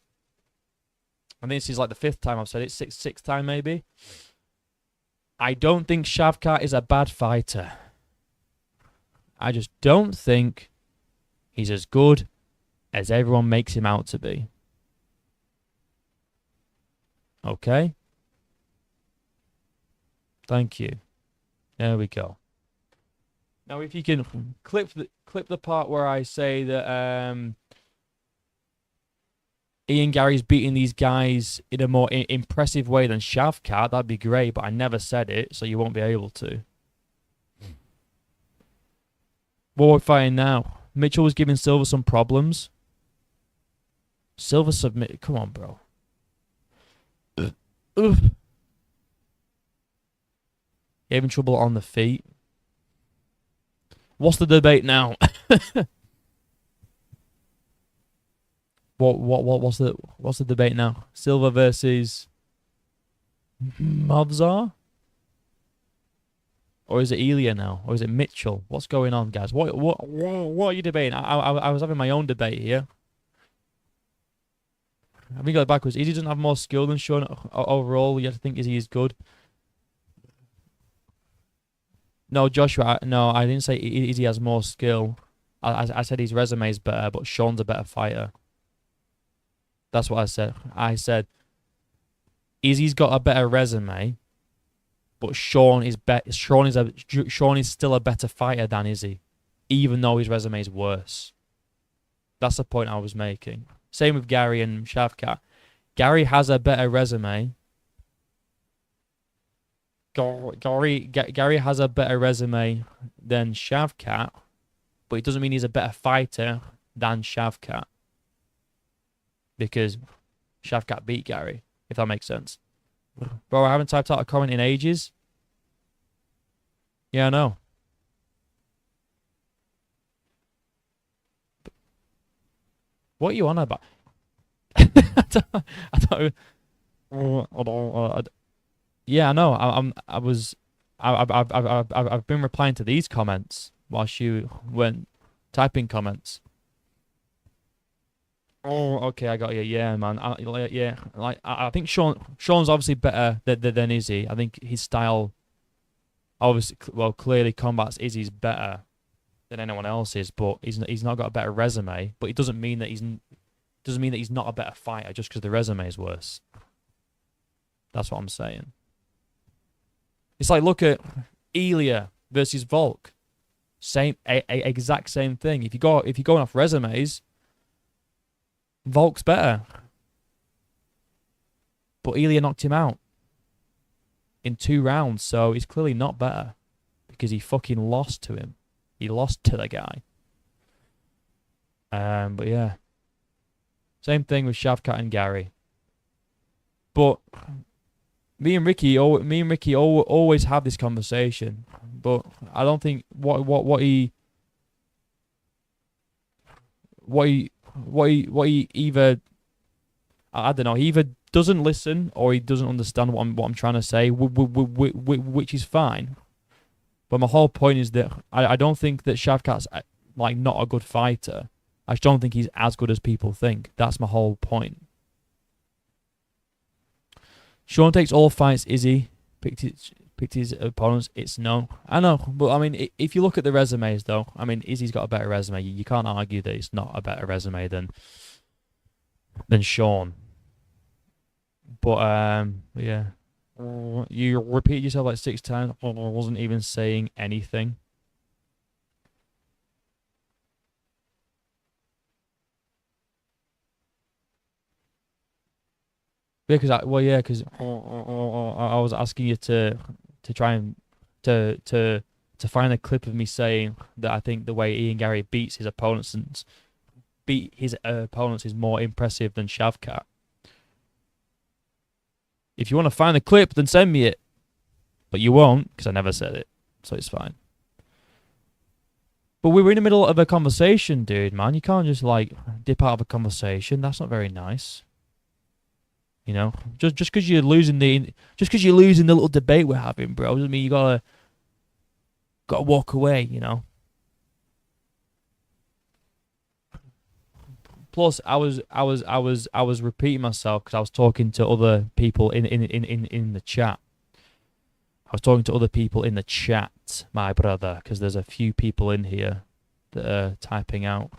I think this is like the 5th time I've said it. Sixth time maybe. I don't think Shavkat is a bad fighter. I just don't think he's as good as everyone makes him out to be. Okay? Thank you. There we go. Now, if you can clip the part where I say that Ian Gary's beating these guys in a more impressive way than Shavkat, that'd be great, but I never said it, so you won't be able to. What we're fighting now. Mitchell was giving Silva some problems. Silva submitted. Come on, bro. Gave him trouble on the feet. What's the debate now? What's the debate now? Silva versus Movsar? Or is it Ilya now? Or is it Mitchell? What's going on, guys? What are you debating? I was having my own debate here. I think I got it backwards. Izzy doesn't have more skill than Sean overall. You have to think Izzy is good. No, Joshua. No, I didn't say Izzy has more skill. I said his resume is better, but Sean's a better fighter. That's what I said. I said Izzy's got a better resume, but Sean is still a better fighter than Izzy, even though his resume is worse. That's the point I was making. Same with Gary and Shavkat. Gary has a better resume. Gary has a better resume than Shavkat, but it doesn't mean he's a better fighter than Shavkat, because Shavkat beat Gary, if that makes sense. Bro, I haven't typed out a comment in ages. Yeah, I know. What are you on about? Yeah, I know. I've been replying to these comments whilst you went typing comments. Oh, okay, I got you. Yeah, man. I think Sean's obviously better than Izzy. I think his style, obviously, well, clearly combats Izzy's better than anyone else's, but he's not got a better resume. But it doesn't mean that he's not a better fighter just because the resume is worse. That's what I'm saying. It's like, look at Ilya versus Volk. Exact same thing. If you're going off resumes, Volk's better. But Ilya knocked him out in 2 rounds, so he's clearly not better because he fucking lost to him. He lost to the guy. But yeah. Same thing with Shavkat and Gary. But me and Ricky always have this conversation, but I don't think what he either, I don't know, he either doesn't listen or he doesn't understand what I'm trying to say, which is fine. But my whole point is that I don't think that Shavkat's like not a good fighter. I just don't think he's as good as people think. That's my whole point. Sean takes all fights. Izzy picked his opponents. It's no. I know, but I mean, if you look at the resumes, though, I mean, Izzy's got a better resume. You can't argue that it's not a better resume than Sean. But yeah, you repeated yourself like 6 times. I wasn't even saying anything. Because I was asking you to try and to find a clip of me saying that I think the way Ian Gary beat his opponents is more impressive than Shavkat. If you want to find the clip, then send me it. But you won't, because I never said it, so it's fine. But we were in the middle of a conversation, dude, man. You can't just like dip out of a conversation. That's not very nice. You know, just because you're losing the little debate we're having, bro, doesn't mean you gotta walk away. You know. Plus, I was repeating myself because I was talking to other people in the chat. I was talking to other people in the chat, my brother, because there's a few people in here that are typing out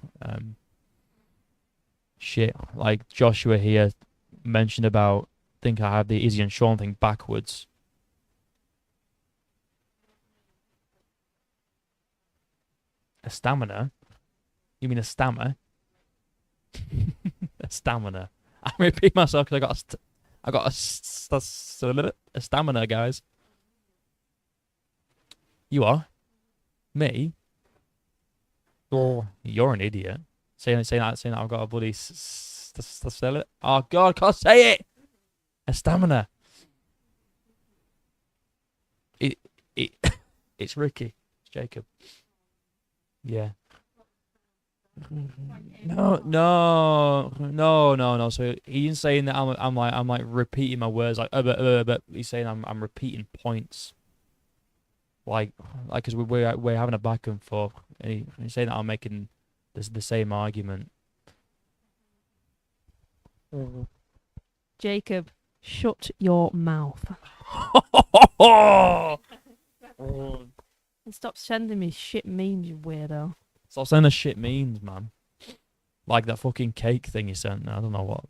shit. Like Joshua here mentioned about, I think I have the Izzy and Sean thing backwards. A stamina? You mean a stammer? A stamina. I repeat myself because I got a stamina, guys. You are? Me? Oh, you're an idiot. Saying that I've got a bloody oh God, I can't say it. A stamina. It's Ricky. It's Jacob. Yeah. No. So he's saying that I'm like repeating my words, like but he's saying I'm repeating points. Like, because we're having a back and forth. And he's saying that I'm making the same argument. Jacob, shut your mouth. And stop sending me shit memes, you weirdo. Stop sending us shit memes, man. Like that fucking cake thing you sent. I don't know what.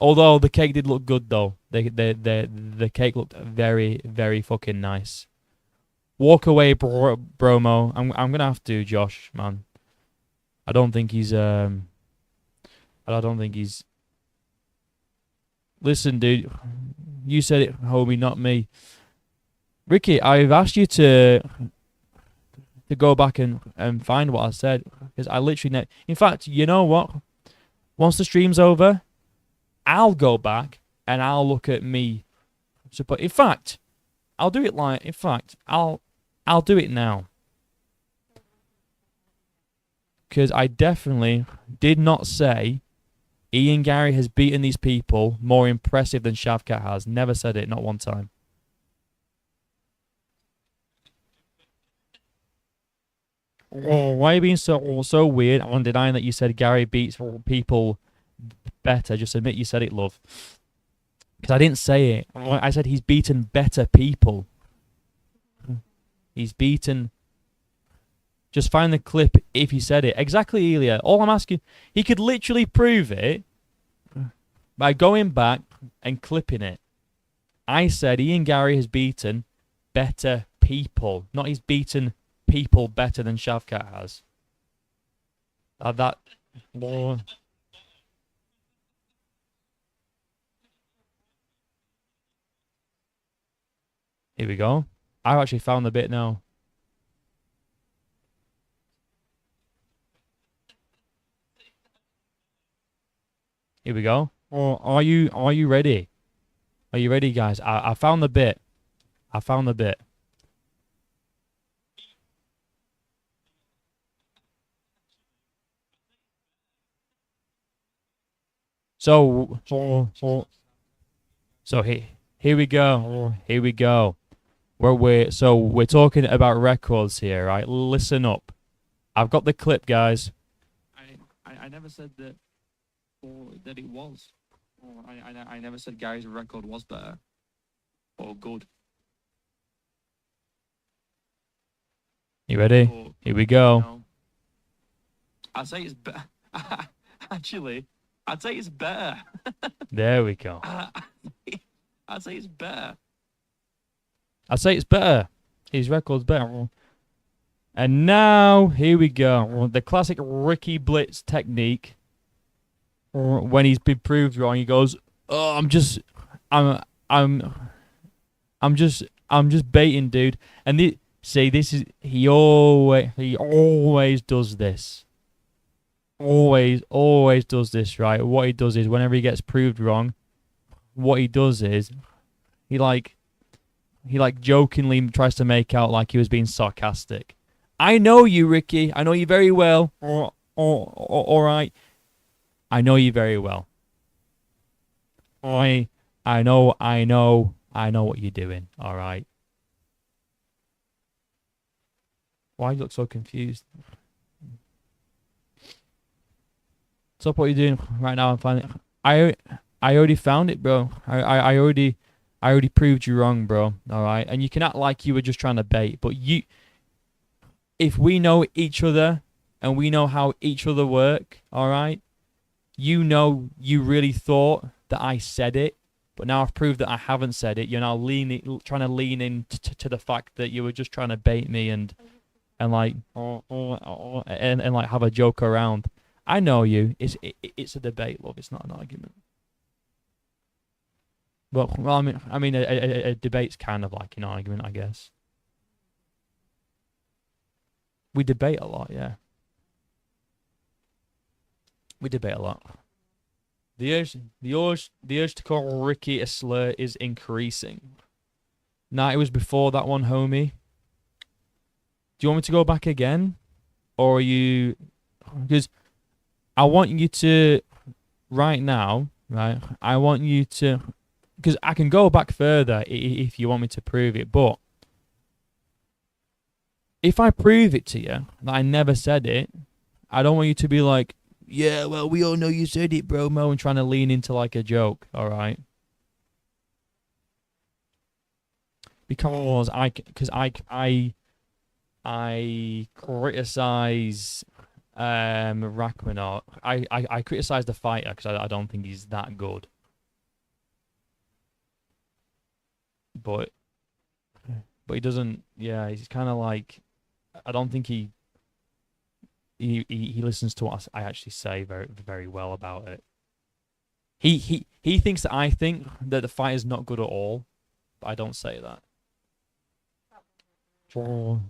Although the cake did look good though. The cake looked very, very fucking nice. Walk away, Bromo. I'm gonna have to, Josh, man. I don't think he's Listen, dude. You said it, homie, not me. Ricky, I've asked you to go back and find what I said, because I literally in fact, you know what? Once the stream's over, I'll go back and I'll look at me. So, but in fact, I'll do it like. In fact, I'll do it now, because I definitely did not say Ian Gary has beaten these people more impressive than Shavkat has. Never said it, not one time. Oh, why are you being so weird? I'm denying that you said Gary beats people better. Just admit you said it, love. Because I didn't say it. I said he's beaten better people. He's beaten. Just find the clip if he said it. Exactly, Elia. All I'm asking, he could literally prove it by going back and clipping it. I said Ian Gary has beaten better people. Not he's beaten people better than Shavkat has. Here we go. I've actually found the bit now. Here we go. Oh, are you ready? Are you ready, guys? I found the bit. I found the bit. So here we go. Here we go. We're talking about records here, right? Listen up. I've got the clip, guys. I never said that, or that it was. Or I never said Gary's record was better or good. You ready? Or, here we go. You know, I'd say it's better. Actually, I'd say it's better. There we go. I'd say it's better. I'd say it's better. His record's better. And now, here we go. The classic Ricky Blitz technique. When he's been proved wrong, he goes, Oh, I'm, I'm, I'm just baiting, dude. And see, this is he always does this. Always does this, right? What he does is whenever he gets proved wrong, what he does is he like he like jokingly tries to make out like he was being sarcastic. I know you, Ricky. I know you very well. All right. I know you very well. I know what you're doing. All right. Why do you look so confused? Stop what you're doing right now. I'm finding. I already found it, bro. I already proved you wrong, bro. All right. And you can act like you were just trying to bait, but if we know each other and we know how each other work, all right. You know, you really thought that I said it, but now I've proved that I haven't said it. You're now trying to lean in to the fact that you were just trying to bait me and like and like have a joke around. I know you. It's a debate, love. It's not an argument. Well, I mean, a debate's kind of like an argument, I guess. We debate a lot, yeah. We debate a lot. The urge to call Ricky a slur is increasing. Nah, it was before that one, homie. Do you want me to go back again? Or are you... Because I want you to... Right now, right? I want you to... Because I can go back further if you want me to prove it, but... If I prove it to you, that I never said it, I don't want you to be like, yeah, well, we all know you said it, bro, Mo, and trying to lean into like a joke, all right? Because I criticize Rachmanov. I criticize the fighter because I don't think he's that good. But he doesn't. Yeah, he's kind of like. I don't think he listens to what I actually say very well about it. He thinks that I think that the fight is not good at all, but I don't say that.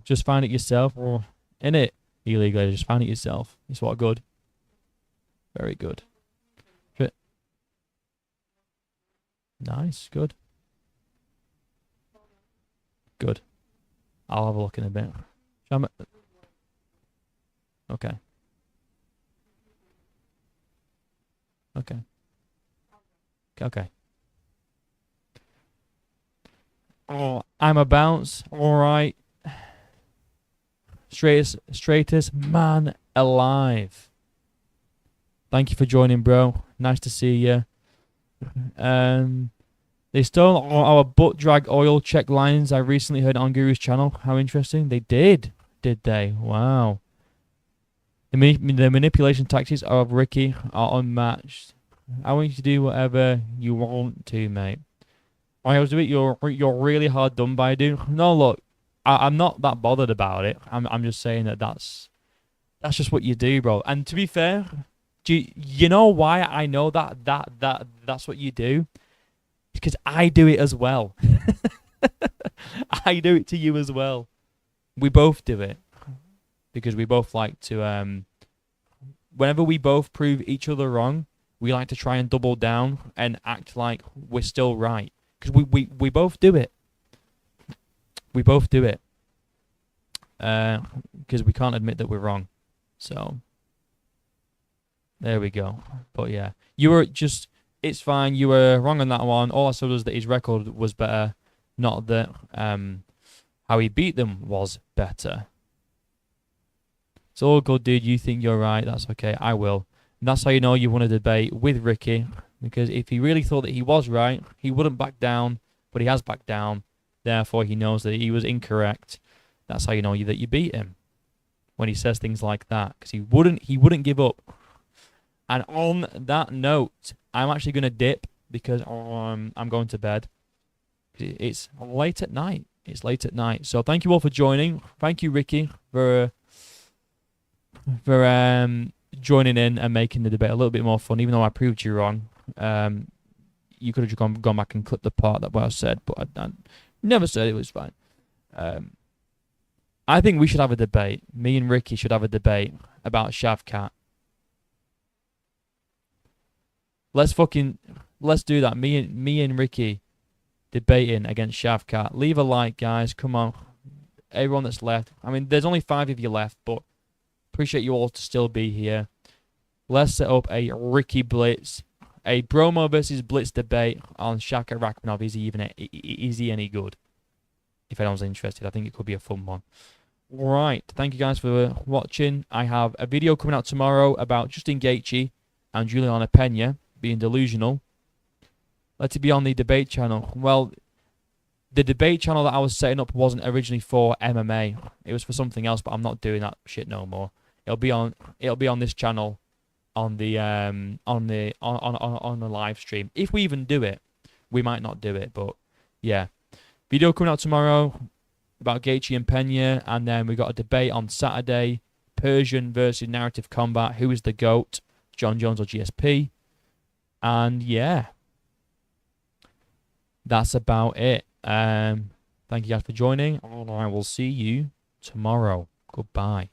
Just find it yourself, in it illegally. Just find it yourself. It's what good. Very good. Nice, good. Good. I'll have a look in a bit. Okay. Okay. Okay. Oh, I'm a bounce. All right. Straightest man alive. Thank you for joining, bro. Nice to see you. They stole our butt drag oil check lines. I recently heard on Guru's channel. How interesting. They did. Did they? Wow. The manipulation tactics of Ricky are unmatched. I want you to do whatever you want to, mate. I was doing you're really hard done by, dude. No, look, I'm not that bothered about it. I'm just saying that's just what you do, bro. And to be fair, you know why I know that's what you do? It's because I do it as well. I do it to you as well. We both do it because we both like to. Whenever we both prove each other wrong, we like to try and double down and act like we're still right. Because we both do it. We both do it. Because we can't admit that we're wrong. So, there we go. But yeah, you were just, it's fine. You were wrong on that one. All I said was that his record was better. Not that how he beat them was better. It's all good, dude. You think you're right. That's okay. I will. And that's how you know you want to debate with Ricky. Because if he really thought that he was right, he wouldn't back down. But he has backed down. Therefore, he knows that he was incorrect. That's how you know that you beat him. When he says things like that. Because he wouldn't give up. And on that note, I'm actually going to dip. Because I'm going to bed. It's late at night. It's late at night. So thank you all for joining. Thank you, Ricky, for joining in and making the debate a little bit more fun, even though I proved you wrong. you could have just gone back and clipped the part that I said, but I never said it was fine. I think we should have a debate. Me and Ricky should have a debate about Shavkat. Let's do that. Me and Ricky debating against Shavkat. Leave a like, guys. Come on. Everyone that's left. I mean, there's only 5 of you left, but appreciate you all to still be here. Let's set up a Ricky Blitz, a Bromo versus Blitz debate on Shavkat Rakhmonov. Is he any good? If anyone's interested, I think it could be a fun one. Right. Thank you guys for watching. I have a video coming out tomorrow about Justin Gaethje and Juliana Pena being delusional. Let it be on the debate channel. Well, the debate channel that I was setting up wasn't originally for MMA. It was for something else, but I'm not doing that shit no more. It'll be on this channel on the live stream. If we even do it, we might not do it, but yeah. Video coming out tomorrow about Gaethje and Pena, and then we got a debate on Saturday, Persian versus Narrative Combat. Who is the GOAT, John Jones or GSP? And yeah, that's about it. Thank you guys for joining, and I will see you tomorrow. Goodbye.